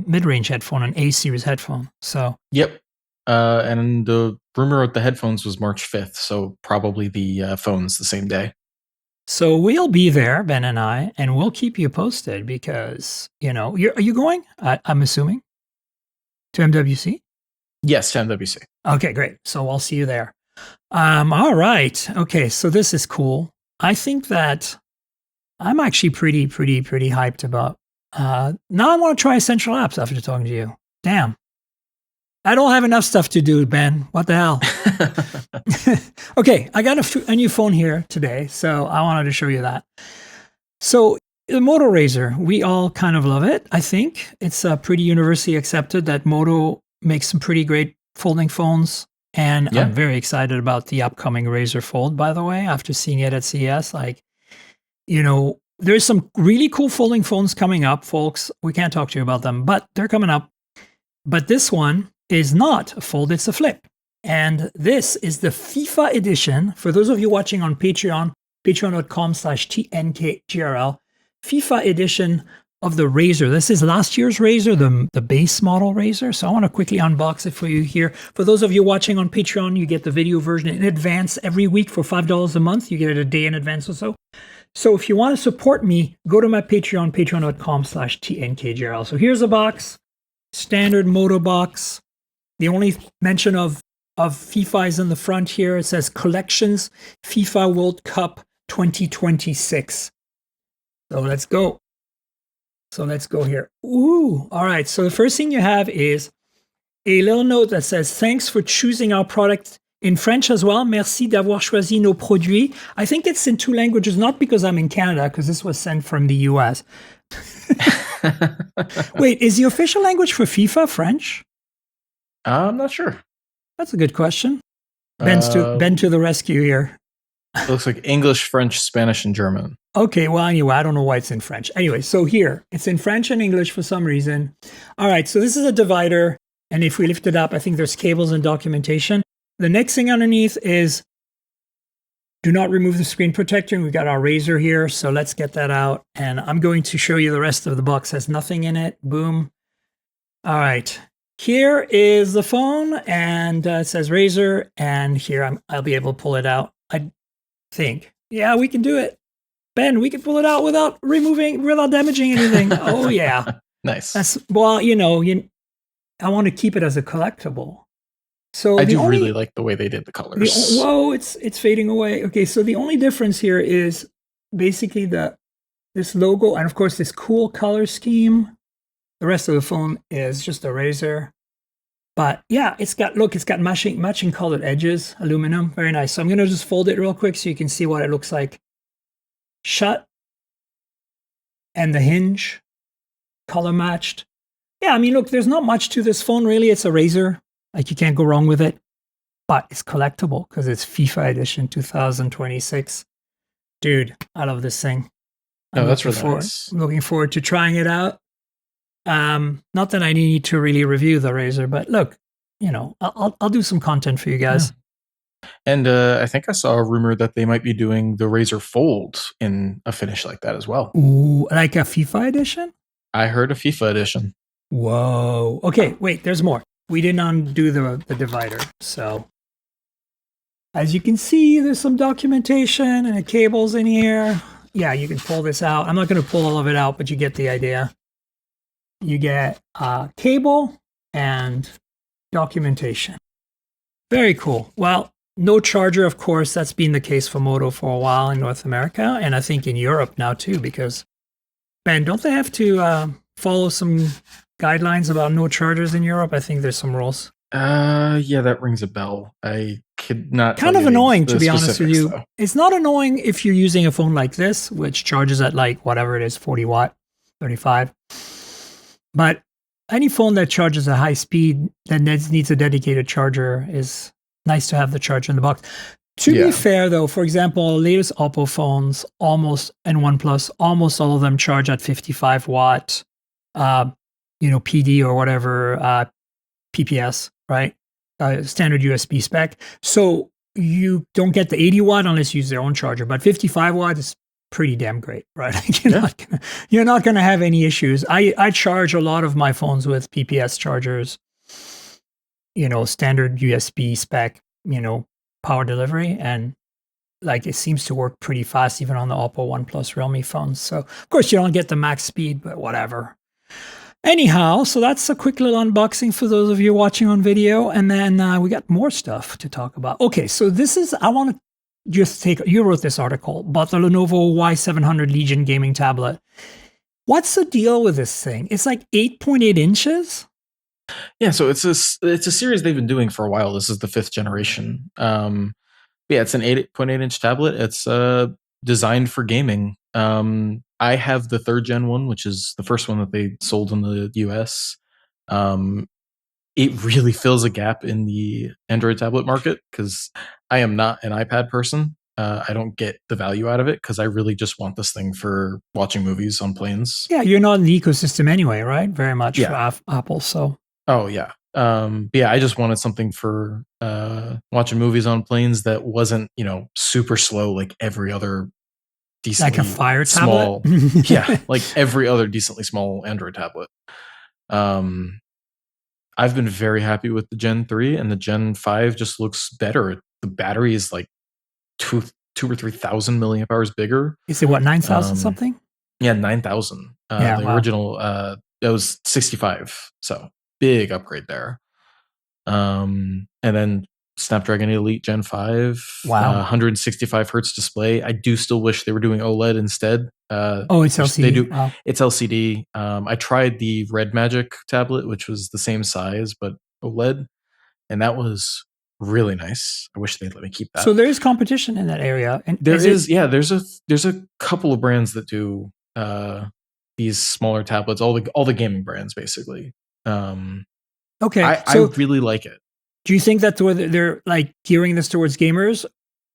mid-range headphone, an A-series headphone. So yep. And the rumor of the headphones was March 5th, so probably the phones the same day. So we'll be there, Ben and I, and we'll keep you posted because, you know, are you going? I'm assuming to MWC? Yes, to MWC. Okay, great. So I'll see you there. All right. Okay, so this is cool. I think that I'm actually pretty hyped about. Now I want to try Essential Apps after talking to you. Damn. I don't have enough stuff to do, Ben. What the hell? Okay, I got a new phone here today, so I wanted to show you that. So the Moto Razr, we all kind of love it, I think. It's pretty universally accepted that Moto makes some pretty great folding phones. And I'm very excited about the upcoming Razr Fold, by the way, after seeing it at CES. Like, you know, there's some really cool folding phones coming up, folks. We can't talk to you about them, but they're coming up. But this one is not a fold, it's a flip. And this is the FIFA edition. For those of you watching on Patreon, patreon.com/TNKGRL, FIFA edition of the Razr. This is last year's Razr, the base model Razr. So I want to quickly unbox it for you here. For those of you watching on Patreon, you get the video version in advance every week for $5 a month. You get it a day in advance or so. So if you want to support me, go to my Patreon, patreon.com/TNKGRL. So here's a box, standard Moto box. The only mention of FIFA is in the front here. It says Collections FIFA World Cup 2026. So let's go. Here. Ooh, all right. So the first thing you have is a little note that says, thanks for choosing our product in French as well. Merci d'avoir choisi nos produits. I think it's in 2 languages, not because I'm in Canada, because this was sent from the US. Wait, is the official language for FIFA French? I'm not sure. That's a good question. Ben to the rescue here. It looks like English, French, Spanish, and German. Okay, well, anyway, I don't know why it's in French. Anyway, so here, it's in French and English for some reason. All right, so this is a divider. And if we lift it up, I think there's cables and documentation. The next thing underneath is do not remove the screen protector. We've got our Razr here, so let's get that out. And I'm going to show you the rest of the box. Has nothing in it. Boom. All right. Here is the phone, and it says Razr. And here I'll be able to pull it out. I think. Yeah, we can do it. Ben, we can pull it out without damaging anything. Oh, yeah. Nice. Well, you know, I want to keep it as a collectible. So I do really like the way they did the colors. Whoa, it's fading away. Okay, so the only difference here is basically this logo and, of course, this cool color scheme. The rest of the phone is just a Razr. But yeah, it's got matching colored edges, aluminum, very nice. So I'm going to just fold it real quick so you can see what it looks like. Shut. And the hinge, color matched. Yeah, I mean, look, there's not much to this phone, really. It's a Razr. Like, you can't go wrong with it. But it's collectible because it's FIFA Edition 2026. Dude, I love this thing. That's really nice. I'm looking forward to trying it out. Not that I need to really review the Razr, but look, you know, I'll do some content for you guys. Yeah. And I think I saw a rumor that they might be doing the Razr Fold in a finish like that as well. Ooh, like a FIFA edition? I heard a FIFA edition. Whoa. Okay, wait, there's more. We didn't undo the divider. So as you can see, there's some documentation and the cables in here. Yeah, you can pull this out. I'm not going to pull all of it out, but you get the idea. You get cable and documentation. Very cool. Well, No charger, of course. That's been the case for Moto for a while in North America, and I think in Europe now too. Because man, don't they have to follow some guidelines about no chargers in Europe? I think there's some rules. Yeah, that rings a bell. I could not Kind tell of you annoying, to the be honest with specifics, you. though. It's not annoying if you're using a phone like this, which charges at like whatever it is, 40 watt, 35. But any phone that charges at high speed that needs a dedicated charger is nice to have the charger in the box. To be Yeah. fair, though, for example, latest Oppo phones, almost and OnePlus, almost all of them charge at 55 watt, PD or whatever PPS, right? Standard USB spec. So you don't get the 80 watt unless you use their own charger, but 55 watt is pretty damn great, right? Like you're not gonna have any issues. I charge a lot of my phones with PPS chargers, standard USB spec, power delivery, and like it seems to work pretty fast even on the Oppo, OnePlus, Realme phones. So of course you don't get the max speed, but whatever. Anyhow, so that's a quick little unboxing for those of you watching on video. And then we got more stuff to talk about. Okay, so I want to just you wrote this article about the Lenovo Y700 Legion gaming tablet. What's the deal with this thing? It's like 8.8 inches? Yeah, so it's a series they've been doing for a while. This is the 5th generation. Yeah, it's an 8.8-inch tablet. It's designed for gaming. I have the 3rd gen one, which is the first one that they sold in the US. It really fills a gap in the Android tablet market because I am not an iPad person. I don't get the value out of it because I really just want this thing for watching movies on planes. Yeah, you're not in the ecosystem anyway, right? Very much for Apple. So. Oh yeah. Yeah, I just wanted something for watching movies on planes that wasn't, super slow like every other decently like a Fire small tablet? Yeah, like every other decently small Android tablet. I've been very happy with the Gen 3, and the Gen 5 just looks better. The battery is like 2 or 3,000 milliamp hours bigger. Is it what, 9,000 something? Yeah, 9,000. The original that was 65. So big upgrade there. And then Snapdragon Elite Gen 5, wow, 165 hertz display. I do still wish they were doing OLED instead. It's LCD. They do. Wow. It's LCD. I tried the Red Magic tablet, which was the same size but OLED, and that was really nice. I wish they'd let me keep that. So there is competition in that area, and there's a couple of brands that do these smaller tablets. All the gaming brands, basically. Okay, I really like it. Do you think that they're like gearing this towards gamers?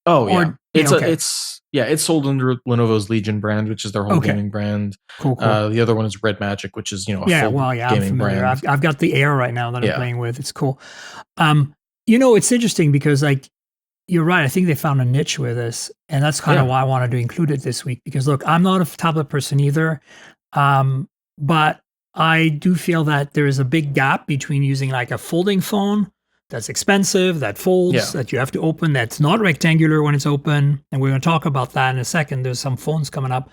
Oh yeah, it's sold under Lenovo's Legion brand, which is their whole gaming brand. Cool. The other one is Red Magic, which is full gaming brand. I've got the Air right now that I'm playing with. It's cool. It's interesting because like you're right. I think they found a niche with this, and that's kind of why I wanted to include it this week. Because look, I'm not a tablet person either, but I do feel that there is a big gap between using like a folding phone that's expensive, that folds, that you have to open, that's not rectangular when it's open. And we're going to talk about that in a second. There's some phones coming up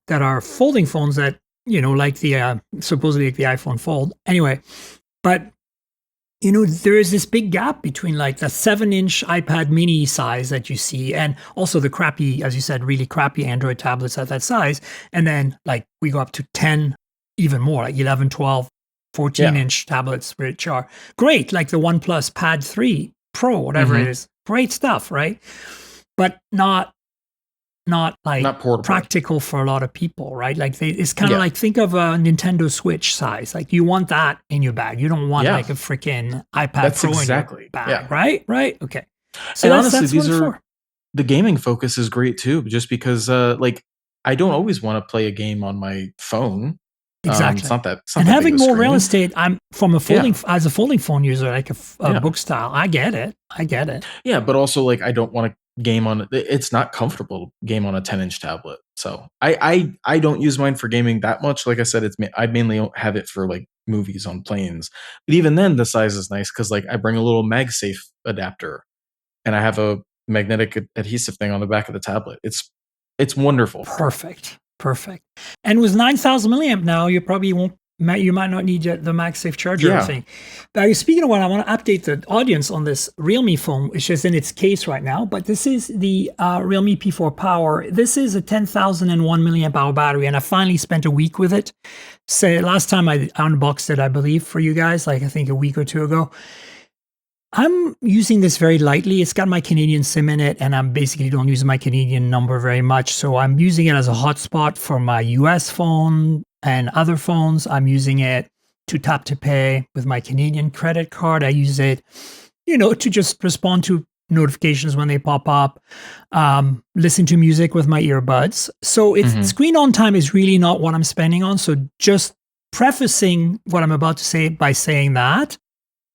that are folding phones that, like the supposedly like the iPhone Fold. Anyway, but, there is this big gap between like the 7-inch iPad mini size that you see and also the crappy, as you said, really crappy Android tablets at that size. And then like we go up to 10, even more, like 11, 12, 14-inch tablets, which are great, like the OnePlus Pad 3 Pro, whatever it is. Great stuff, right? But not practical for a lot of people, right? Like it's kind of like, think of a Nintendo Switch size. Like you want that in your bag. You don't want like a freaking iPad Pro in your bag, right? Right? Okay. So honestly, the gaming focus is great too, just because I don't always want to play a game on my phone. Exactly. It's not that having more real estate, I'm from a folding as a folding phone user, like a book style. I get it. Yeah, but also like I don't want to game on. It's not comfortable to game on a 10-inch tablet. So I don't use mine for gaming that much. Like I said, I mainly have it for like movies on planes. But even then, the size is nice because like I bring a little MagSafe adapter, and I have a magnetic adhesive thing on the back of the tablet. It's wonderful. Perfect. And with 9,000 milliamp now, you probably won't You might not need the MagSafe charger Yeah. thing. But speaking of what, I want to update the audience on this Realme phone, which is in its case right now. But this is the Realme P4 Power. This is a 10,001 milliamp hour battery, and I finally spent a week with it. So last time I unboxed it, I believe, for you guys, like I think a week or two ago. I'm using this very lightly. It's got my Canadian SIM in it, and I basically don't use my Canadian number very much. So I'm using it as a hotspot for my US phone and other phones. I'm using it to tap to pay with my Canadian credit card. I use it, to just respond to notifications when they pop up, listen to music with my earbuds. So screen on time is really not what I'm spending on. So just prefacing what I'm about to say by saying that,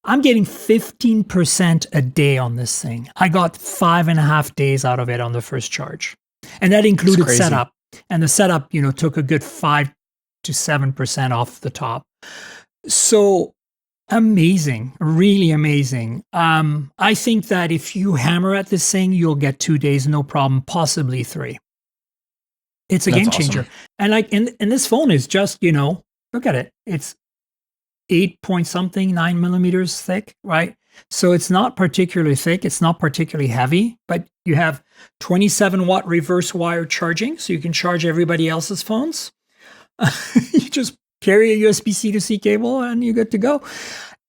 I'm getting 15% a day on this thing. I got 5.5 days out of it on the first charge. And that included setup. And the setup, took a good 5 to 7% off the top. So amazing, really amazing. I think that if you hammer at this thing, you'll get 2 days, no problem, possibly 3. It's a game changer. Awesome. And and this phone is just, look at it. It's 8 point something, 9 millimeters thick, right? So it's not particularly thick. It's not particularly heavy, but you have 27 watt reverse wire charging. So you can charge everybody else's phones. You just carry a USB-C to C cable and you're good to go.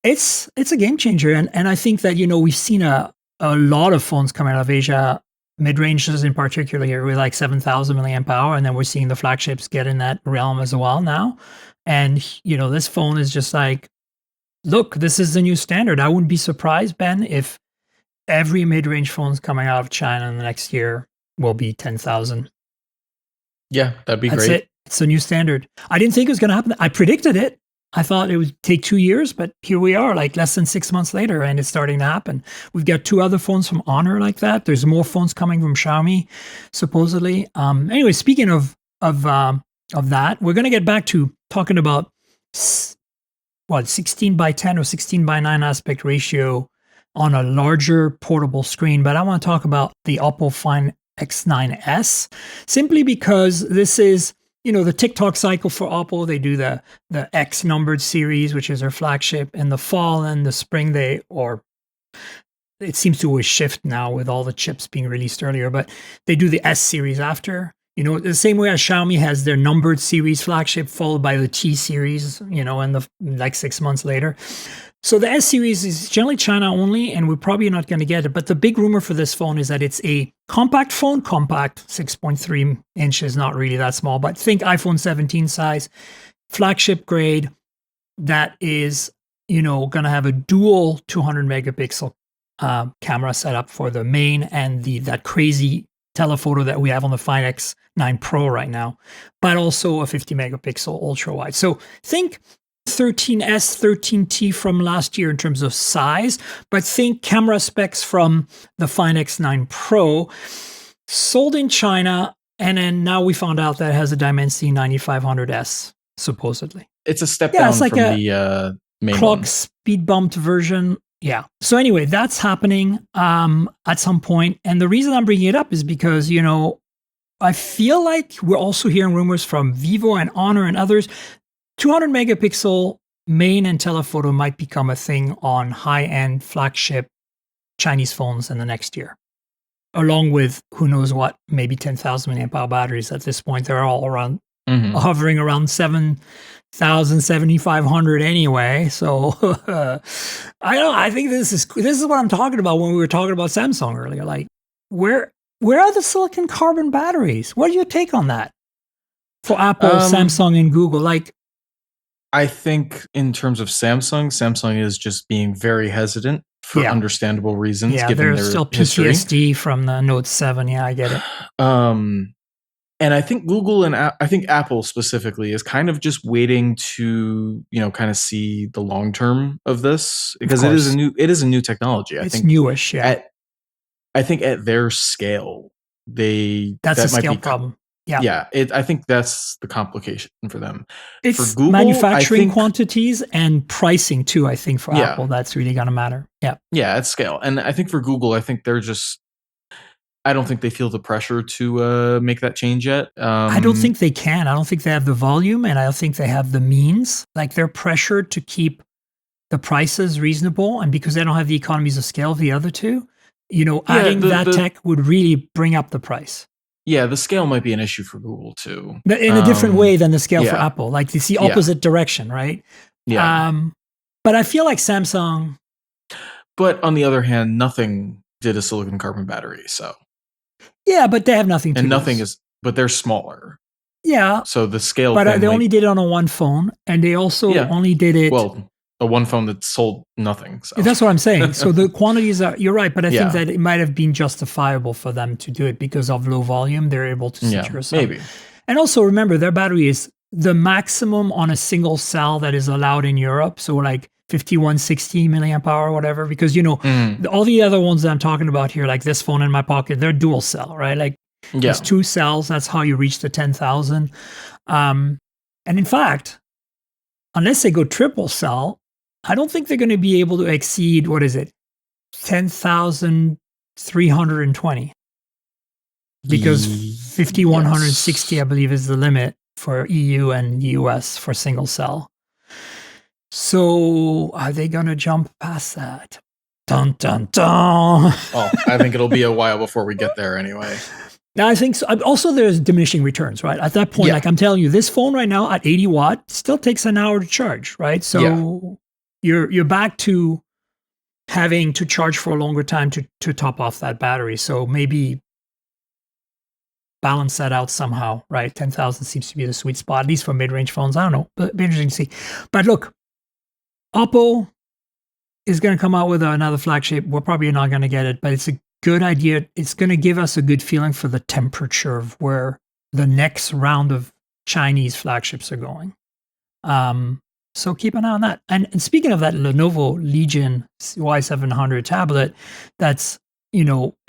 It's a game changer. And I think that, we've seen a lot of phones come out of Asia, mid-ranges in particular, here with like 7,000 milliamp hour. And then we're seeing the flagships get in that realm as well now. And, this phone is just like, look, this is the new standard. I wouldn't be surprised, Ben, if every mid-range phone's coming out of China in the next year will be 10,000. Yeah, that'd be great. That's it. It's a new standard. I didn't think it was going to happen. I predicted it. I thought it would take 2 years, but here we are, like less than 6 months later, and it's starting to happen. We've got 2 other phones from Honor like that. There's more phones coming from Xiaomi, supposedly. Anyway, speaking of that, we're going to get back to talking about 16 by 10 or 16 by 9 aspect ratio on a larger portable screen. But I want to talk about the Oppo Find X9s, simply because this is, the TikTok cycle for Oppo. They do the X numbered series, which is their flagship, in the fall and the spring. It seems to always shift now with all the chips being released earlier, but they do the S series after. The same way as Xiaomi has their numbered series flagship, followed by the T series, and like 6 months later. So the S series is generally China only, and we're probably not going to get it. But the big rumor for this phone is that it's a compact phone, 6.3 inches, not really that small, but think iPhone 17 size, flagship grade, that is, going to have a dual 200 megapixel camera setup for the main and that crazy telephoto that we have on the Find X9 Pro right now, but also a 50 megapixel ultra wide. So think 13S, 13T from last year in terms of size, but think camera specs from the Find X9 Pro, sold in China, and then now we found out that it has a Dimensity 9500S, supposedly. It's a step down like from the main clock one. Speed bumped version. Yeah. So anyway, that's happening at some point. And the reason I'm bringing it up is because, I feel like we're also hearing rumors from Vivo and Honor and others. 200 megapixel main and telephoto might become a thing on high-end flagship Chinese phones in the next year, along with who knows what, maybe 10,000 milliamp hour batteries at this point. They're all around, hovering around 7,000, 7,500 anyway. So I think this is what I'm talking about when we were talking about Samsung earlier. Like, where are the silicon carbon batteries? What do you take on that for Apple, Samsung, and Google? Like, I think in terms of Samsung is just being very hesitant for understandable reasons. Yeah, given there's their still PTSD from the Note 7. Yeah, I get it. And I think Google and I think Apple specifically is kind of just waiting to, kind of see the long term of this, because it is a new technology. It's newish. Yeah. I think at their scale, that's a scale problem. Yeah. Yeah. I think that's the complication for them. It's for Google, manufacturing quantities and pricing too, I think, for Apple. That's really going to matter. Yeah. Yeah, at scale. And I think for Google, I think they're just, I don't think they feel the pressure to make that change yet. I don't think they can. I don't think they have the volume, and I don't think they have the means. Like, they're pressured to keep the prices reasonable, and because they don't have the economies of scale of the other two, adding that tech would really bring up the price. Yeah, the scale might be an issue for Google too. In a different way than the scale for Apple. Like, it's the opposite direction, right? Yeah. But I feel like Samsung. But on the other hand, nothing did a silicon carbon battery, so. Yeah, but they have nothing to and lose. nothing is, but they're smaller. Yeah. So the scale. But they only did it on a one phone, and they also only did it. Well, a one phone that sold nothing. So. That's what I'm saying. So the quantities are, you're right, but I think that it might have been justifiable for them to do it because of low volume. They're able to secure some. Maybe. And also remember, their battery is the maximum on a single cell that is allowed in Europe. So like 5160 milliamp hour or whatever, because all the other ones that I'm talking about here, like this phone in my pocket, they're dual cell, right? Like there's 2 cells. That's how you reach the 10,000. And in fact, unless they go triple cell, I don't think they're going to be able to exceed, 10,320. Because 5160, I believe, is the limit for EU and US for single cell. So are they going to jump past that? Dun, dun, dun. Oh, I think it'll be a while before we get there anyway. Now, I think so. Also, there's diminishing returns, right? At that point, like I'm telling you, this phone right now at 80 watt still takes an hour to charge, right? So you're back to having to charge for a longer time to top off that battery. So maybe balance that out somehow, right? 10,000 seems to be the sweet spot, at least for mid-range phones. I don't know, but it'll be interesting to see. But look, Oppo is going to come out with another flagship. We're probably not going to get it, but it's a good idea. It's going to give us a good feeling for the temperature of where the next round of Chinese flagships are going. So keep an eye on that. And speaking of that Lenovo Legion Y700 tablet, that's,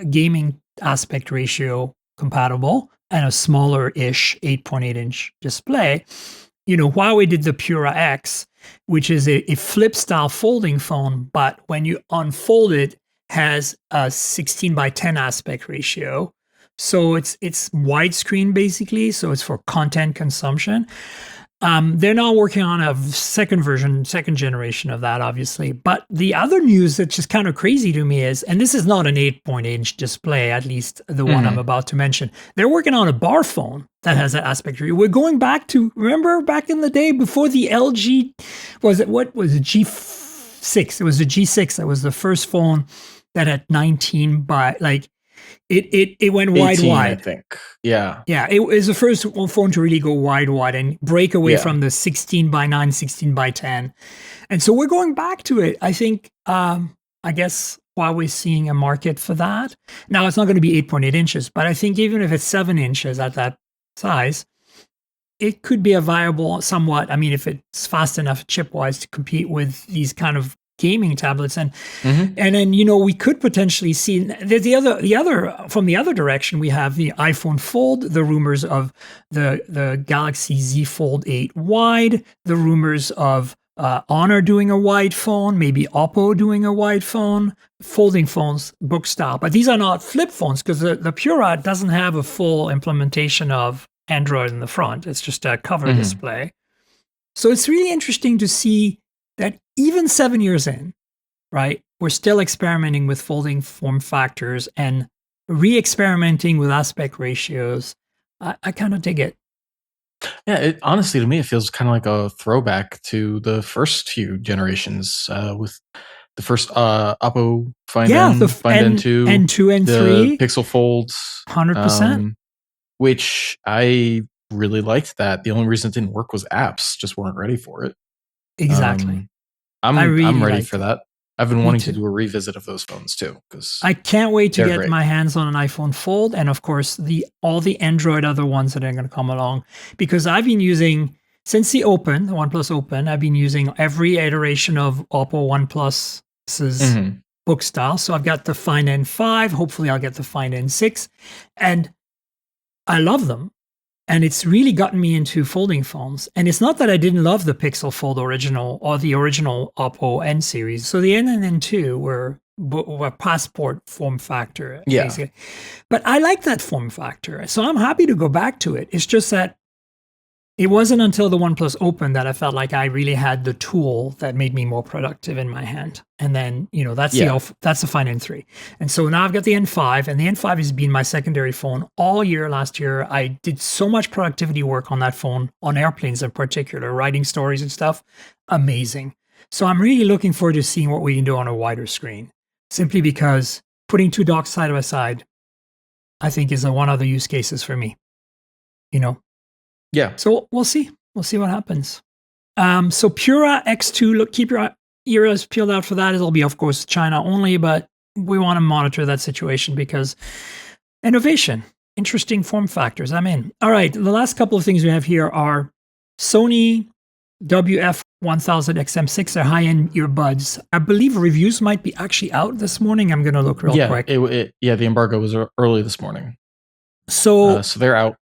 gaming aspect ratio compatible and a smaller-ish 8.8-inch display. Huawei did the Pura X, which is a flip-style folding phone, but when you unfold it, has a 16 by 10 aspect ratio. So it's widescreen basically, so it's for content consumption. They're now working on a second generation of that, obviously. But the other news that's just kind of crazy to me is, and this is not an 8.8-inch display, at least the one I'm about to mention. They're working on a bar phone that has that aspect ratio. We're going back to, remember back in the day before the LG, what was it, G6? It was the G6 that was the first phone that had 19 by, like, it went 18, wide. I think. Yeah. Yeah, it was the first phone to really go wide and break away from the 16 by 9, 16 by 10. And so we're going back to it. I think, I guess Huawei's seeing a market for that. Now, it's not going to be 8.8 inches, but I think even if it's 7 inches at that size, it could be a viable somewhat, if it's fast enough chip-wise to compete with these kind of gaming tablets, and then we could potentially see the other from the other direction. We have the iPhone Fold, the rumors of the Galaxy Z Fold 8 wide, the rumors of Honor doing a wide phone, maybe Oppo doing a wide phone, folding phones, book style. But these are not flip phones because the Pura doesn't have a full implementation of Android in the front. It's just a cover display. So it's really interesting to see that even 7 years in, right, we're still experimenting with folding form factors and re-experimenting with aspect ratios. I kind of dig it. Yeah, honestly, to me, it feels kind of like a throwback to the first few generations with the first Oppo Find N, Find N2, N2 and 3, Pixel Folds, 100%. Which I really liked that. The only reason it didn't work was apps just weren't ready for it. Exactly. I'm ready for that. I've been wanting to do a revisit of those phones too, because I can't wait to get my hands on an iPhone Fold, and of course all the Android other ones that are going to come along, because I've been using since the OnePlus Open. I've been using every iteration of Oppo OnePlus's book style. So I've got the Find N5. Hopefully, I'll get the Find N6, and I love them. And it's really gotten me into folding phones. And it's not that I didn't love the Pixel Fold original or the original Oppo N series. So the N and N2 were a passport form factor, Yeah. basically. But I like that form factor, so I'm happy to go back to it. It's just that it wasn't until the OnePlus Open that I felt like I really had the tool that made me more productive in my hand. And then, that's Yeah. that's the Find N3. And so now I've got the N5, and the N5 has been my secondary phone all year. Last year, I did so much productivity work on that phone, on airplanes in particular, writing stories and stuff. Amazing. So I'm really looking forward to seeing what we can do on a wider screen, simply because putting two docks side by side, I think, is one of the use cases for me. Yeah. So we'll see. We'll see what happens. So Pura X2, look, keep your ears peeled out for that. It'll be, of course, China only, but we want to monitor that situation because innovation, interesting form factors. I'm in. All right. The last couple of things we have here are Sony WF-1000XM6, their high-end earbuds. I believe reviews might be actually out this morning. I'm going to look real quick. The embargo was early this morning. So they're out.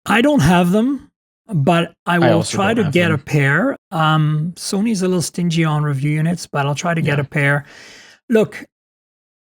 I don't have them, but I will try to get a pair. Sony's a little stingy on review units, but I'll try to get a pair. Look,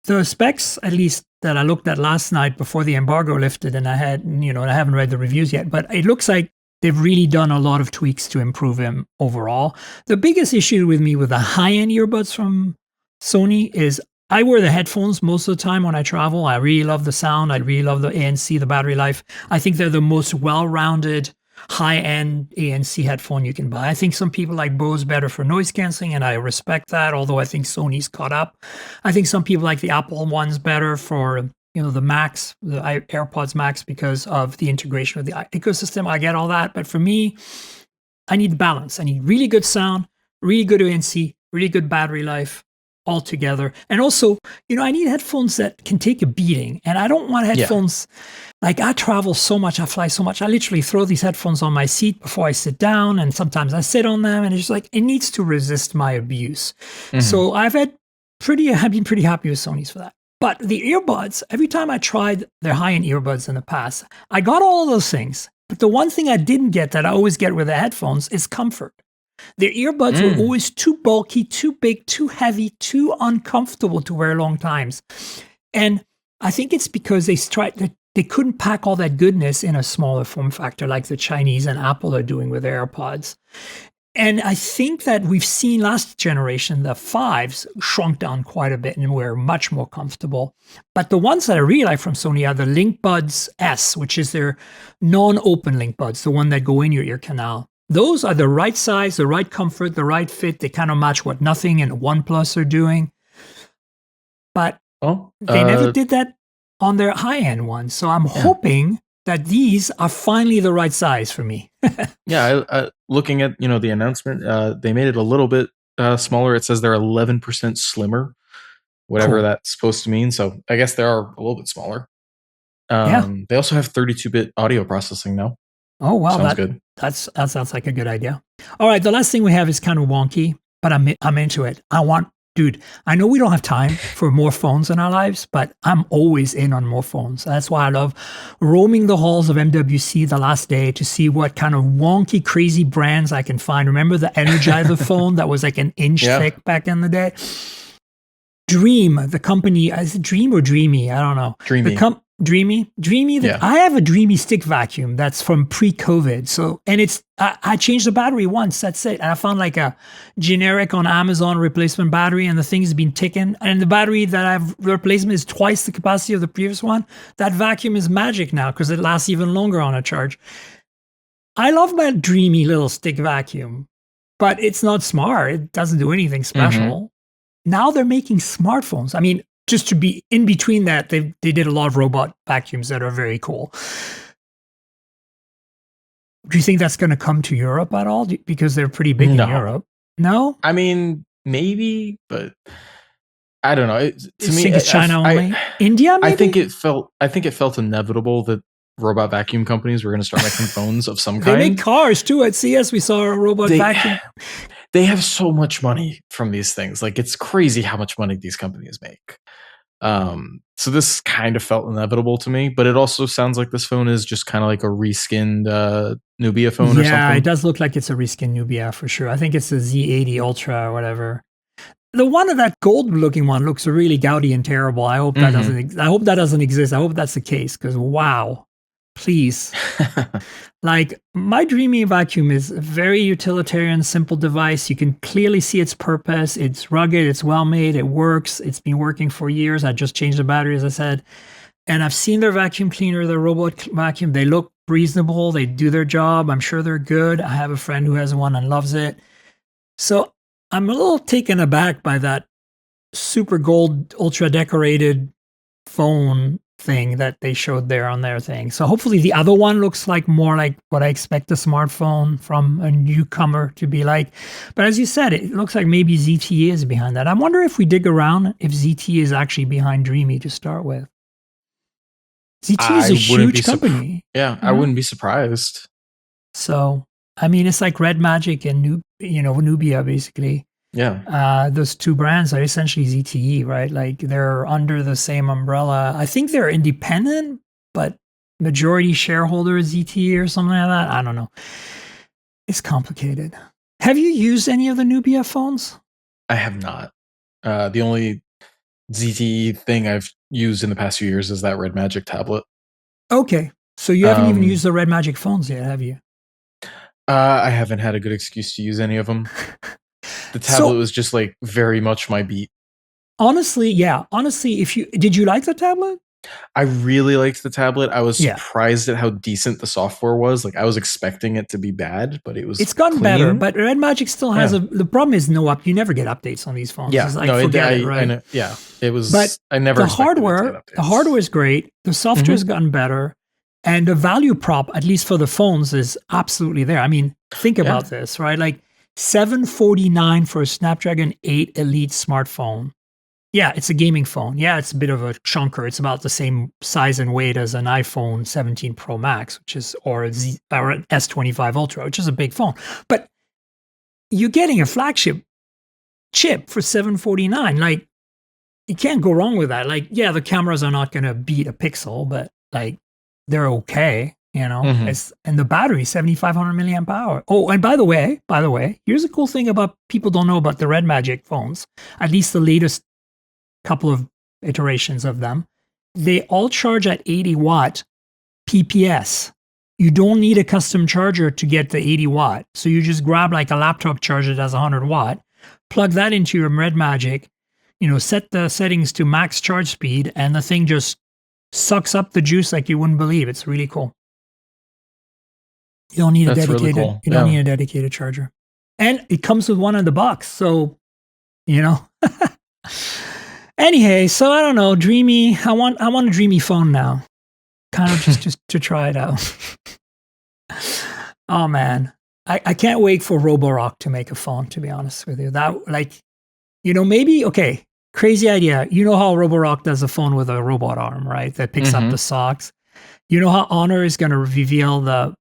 the specs, at least that I looked at last night before the embargo lifted, and I haven't read the reviews yet, but it looks like they've really done a lot of tweaks to improve them overall. The biggest issue with me with the high-end earbuds from Sony is I wear the headphones most of the time when I travel. I really love the sound. I really love the ANC, the battery life. I think they're the most well-rounded, high-end ANC headphone you can buy. I think some people like Bose better for noise canceling, and I respect that, although I think Sony's caught up. I think some people like the Apple ones better for the Max, the AirPods Max, because of the integration with the ecosystem. I get all that. But for me, I need balance. I need really good sound, really good ANC, really good battery life all together. And also, I need headphones that can take a beating. And I don't want headphones, like I travel so much, I fly so much. I literally throw these headphones on my seat before I sit down. And sometimes I sit on them and it's just like, it needs to resist my abuse. Mm-hmm. So I've been pretty happy with Sony's for that. But the earbuds, every time I tried their high-end earbuds in the past, I got all of those things. But the one thing I didn't get that I always get with the headphones is comfort. Their earbuds were always too bulky, too big, too heavy, too uncomfortable to wear long times. And I think it's because they couldn't pack all that goodness in a smaller form factor like the Chinese and Apple are doing with their AirPods. And I think that we've seen last generation, the 5s shrunk down quite a bit and were much more comfortable. But the ones that I really like from Sony are the LinkBuds S, which is their non-open LinkBuds, the one that go in your ear canal. Those are the right size, the right comfort, the right fit. They kind of match what Nothing and OnePlus are doing. But they never did that on their high-end ones. So I'm hoping that these are finally the right size for me. Looking at the announcement, they made it a little bit smaller. It says they're 11% slimmer, whatever that's supposed to mean. So I guess they are a little bit smaller. They also have 32-bit audio processing now. Oh wow, sounds good. That sounds like a good idea. All right, the last thing we have is kind of wonky, but I'm into it. I know we don't have time for more phones in our lives, but I'm always in on more phones. That's why I love roaming the halls of MWC the last day to see what kind of wonky, crazy brands I can find. Remember the Energizer phone that was like an inch thick back in the day? Dreame, the company, is it Dreame or Dreamy? I don't know. Dreamy. Dreamy. I have a Dreamy stick vacuum that's from pre-COVID. So, and I changed the battery once. That's it. And I found like a generic on Amazon replacement battery, and the thing's been ticking. And the battery that I've replacement is twice the capacity of the previous one. That vacuum is magic now because it lasts even longer on a charge. I love my Dreamy little stick vacuum, but it's not smart. It doesn't do anything special. Mm-hmm. Now they're making smartphones. I mean, just to be in between that, they did a lot of robot vacuums that are very cool. Do you think that's going to come to Europe at all? Because they're pretty big in Europe. No? I mean, maybe, but I don't know. To me, it's China only. India, maybe? I think it felt inevitable that robot vacuum companies were going to start making phones of some kind. They make cars too. At CS, we saw a robot vacuum. They have so much money from these things. Like, it's crazy how much money these companies make. So this kind of felt inevitable to me, but it also sounds like this phone is just kind of like a reskinned Nubia phone or something. Yeah, it does look like it's a reskinned Nubia for sure. I think it's the Z80 Ultra or whatever. the one of that gold looking one looks really gaudy and terrible. I hope that doesn't. I hope that doesn't exist. I hope that's the case because wow, please. Like my Dreame vacuum is a very utilitarian, simple device. You can clearly see its purpose. It's rugged. It's well made. It works. It's been working for years. I just changed the battery, as I said, and I've seen their vacuum cleaner, their robot vacuum. They look reasonable. They do their job. I'm sure they're good. I have a friend who has one and loves it. So I'm a little taken aback by that super gold, ultra decorated phone thing that they showed there on their thing. So hopefully the other one looks like more like what I expect a smartphone from a newcomer to be like. But as you said, it looks like maybe ZTE is behind that. I wonder if we dig around if ZTE is actually behind Dreame to start with. ZTE is a huge company. I wouldn't be surprised. So, I mean, it's like Red Magic and Nubia, basically. Yeah. Those two brands are essentially ZTE, right? Like they're under the same umbrella. I think they're independent, but majority shareholder ZTE or something like that. I don't know. It's complicated. Have you used any of the Nubia phones? I have not. The only ZTE thing I've used in the past few years is that Red Magic tablet. Okay. So you haven't even used the Red Magic phones yet, have you? I haven't had a good excuse to use any of them. The tablet was just like very much my beat. Honestly, yeah. Honestly, did you like the tablet? I really liked the tablet. I was surprised at how decent the software was. Like I was expecting it to be bad, but it's gotten better. But Red Magic still has the problem is you never get updates on these phones. Yeah, it's like, forget it, right? I know, yeah, it was. But I never. The hardware is great. The software's gotten better, and the value prop, at least for the phones, is absolutely there. I mean, think about this, right? Like $749 for a Snapdragon 8 Elite smartphone. Yeah, it's a gaming phone. Yeah, it's a bit of a chunker. It's about the same size and weight as an iPhone 17 Pro Max, or an S25 Ultra, which is a big phone. But you're getting a flagship chip for $749. Like, you can't go wrong with that. Like, yeah, the cameras are not going to beat a Pixel, but like, they're okay. You know, and the battery, 7,500 milliamp hour. Oh, and by the way, here's a cool thing about people don't know about the Red Magic phones, at least the latest couple of iterations of them. They all charge at 80 watt PPS. You don't need a custom charger to get the 80 watt. So you just grab like a laptop charger that's 100 watt, plug that into your Red Magic, set the settings to max charge speed, and the thing just sucks up the juice like you wouldn't believe. It's really cool. You don't need don't need a dedicated charger. And it comes with one in the box. So, Anyway, so I don't know, Dreame. I want a Dreame phone now. Kind of just to try it out. Oh man. I can't wait for Roborock to make a phone, to be honest with you. That maybe crazy idea. You know how Roborock does a phone with a robot arm, right? That picks up the socks. You know how Honor is gonna reveal the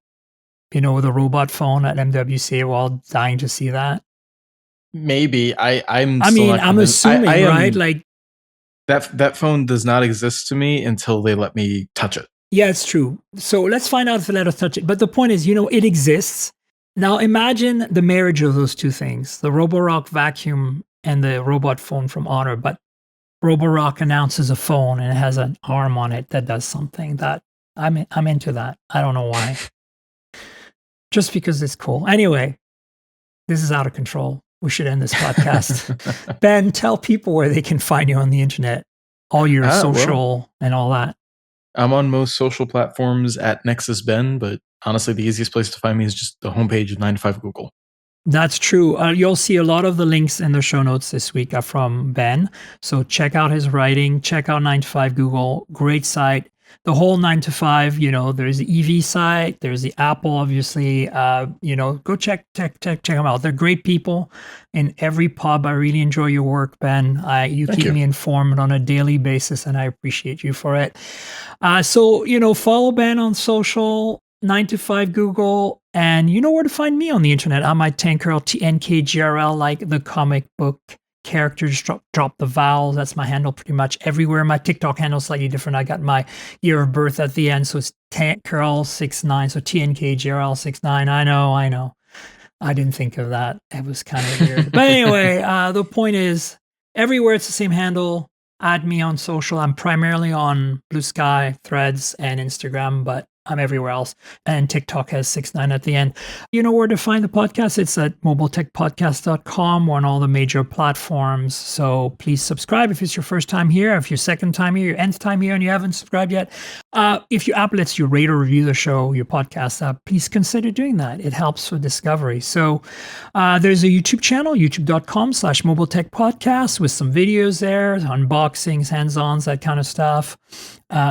robot phone at MWC. We're all dying to see that. Maybe I'm assuming, right? Like that phone does not exist to me until they let me touch it. Yeah, it's true. So let's find out if they let us touch it. But the point is, it exists. Now imagine the marriage of those two things: the Roborock vacuum and the robot phone from Honor. But Roborock announces a phone and it has an arm on it that does something that I'm into that. I don't know why. Just because it's cool. Anyway, this is out of control. We should end this podcast. Ben, tell people where they can find you on the internet, all your social and all that. I'm on most social platforms at Nexus Ben, but honestly, the easiest place to find me is just the homepage of 9to5 Google. That's true. You'll see a lot of the links in the show notes this week are from Ben. So check out his writing. Check out 9to5 Google. Great site. The whole 9to5, there's the EV site, there's the Apple, obviously. Go check them out. They're great people in every pub. I really enjoy your work, Ben. You keep me informed on a daily basis, and I appreciate you for it. So follow Ben on social, 9to5 Google, and you know where to find me on the internet. I'm at Tankerl, TNKGRL, like the comic book characters. Drop the vowels. That's my handle pretty much everywhere. My TikTok handle is slightly different. I got my year of birth at the end, so it's Tankerl69, so TNKGRL69. I know. I didn't think of that. It was kind of weird. But anyway, the point is, Everywhere it's the same handle. Add me on social. I'm primarily on Blue Sky, Threads, and Instagram, but I'm everywhere else. And TikTok has 69 at the end. You know where to find the podcast? It's at mobiletechpodcast.com or on all the major platforms. So please subscribe if it's your first time here, if your second time here, your nth time here, and you haven't subscribed yet. If your app lets you rate or review the show, your podcast app, please consider doing that. It helps with discovery. So there's a YouTube channel, youtube.com/mobiletechpodcast with some videos there, unboxings, hands-ons, that kind of stuff.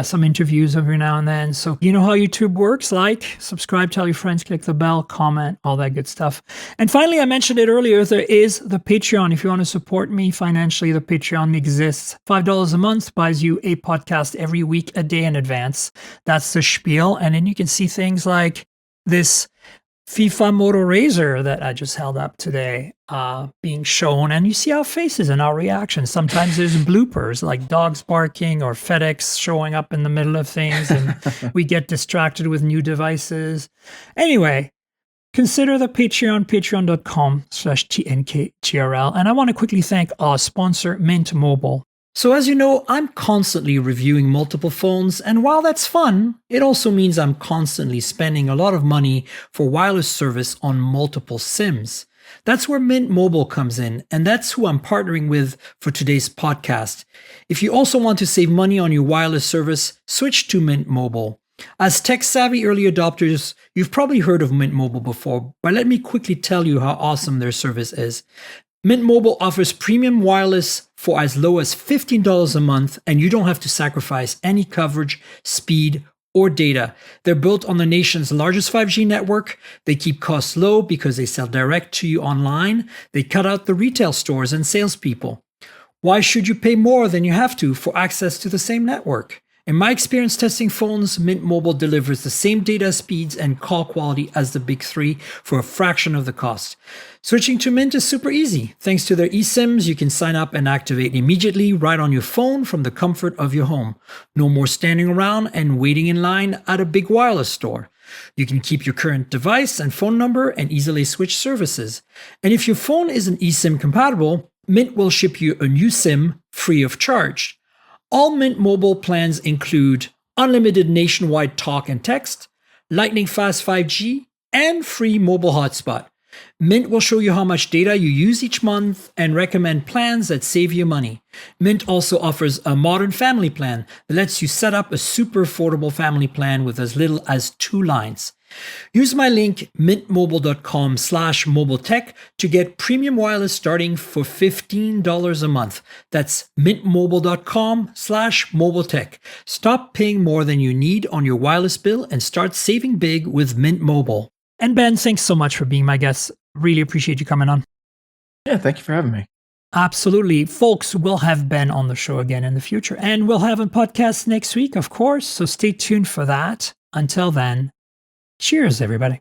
Some interviews every now and then. So you know how YouTube works. Like, subscribe, tell your friends, click the bell, comment, all that good stuff. And finally, I mentioned it earlier, there is the Patreon. If you want to support me financially, the Patreon exists. $5 a month buys you a podcast every week, a day in advance. That's the spiel. And then you can see things like this FIFA Moto Razr that I just held up today being shown, and you see our faces and our reactions. Sometimes there's bloopers like dogs barking or FedEx showing up in the middle of things, and we get distracted with new devices. Anyway, consider the Patreon, patreon.com/TNKGRL. And I want to quickly thank our sponsor, Mint Mobile. So as you know, I'm constantly reviewing multiple phones, and while that's fun, it also means I'm constantly spending a lot of money for wireless service on multiple SIMs. That's where Mint Mobile comes in, and that's who I'm partnering with for today's podcast. If you also want to save money on your wireless service, switch to Mint Mobile. As tech-savvy early adopters, you've probably heard of Mint Mobile before, but let me quickly tell you how awesome their service is. Mint Mobile offers premium wireless for as low as $15 a month, and you don't have to sacrifice any coverage, speed, or data. They're built on the nation's largest 5G network. They keep costs low because they sell direct to you online. They cut out the retail stores and salespeople. Why should you pay more than you have to for access to the same network? In my experience testing phones, Mint Mobile delivers the same data speeds and call quality as the big three for a fraction of the cost. Switching to Mint is super easy. Thanks to their eSIMs, you can sign up and activate immediately right on your phone from the comfort of your home. No more standing around and waiting in line at a big wireless store. You can keep your current device and phone number and easily switch services. And if your phone isn't eSIM compatible, Mint will ship you a new SIM free of charge. All Mint Mobile plans include unlimited nationwide talk and text, lightning fast 5G, and free mobile hotspot. Mint will show you how much data you use each month and recommend plans that save you money. Mint also offers a modern family plan that lets you set up a super affordable family plan with as little as 2 lines. Use my link mintmobile.com/mobiletech to get premium wireless starting for $15 a month. That's mintmobile.com/mobiletech. Stop paying more than you need on your wireless bill and start saving big with Mint Mobile. And Ben, thanks so much for being my guest. Really appreciate you coming on. Yeah, thank you for having me. Absolutely. Folks, we'll have Ben on the show again in the future, and we'll have a podcast next week, of course. So stay tuned for that. Until then, cheers, everybody.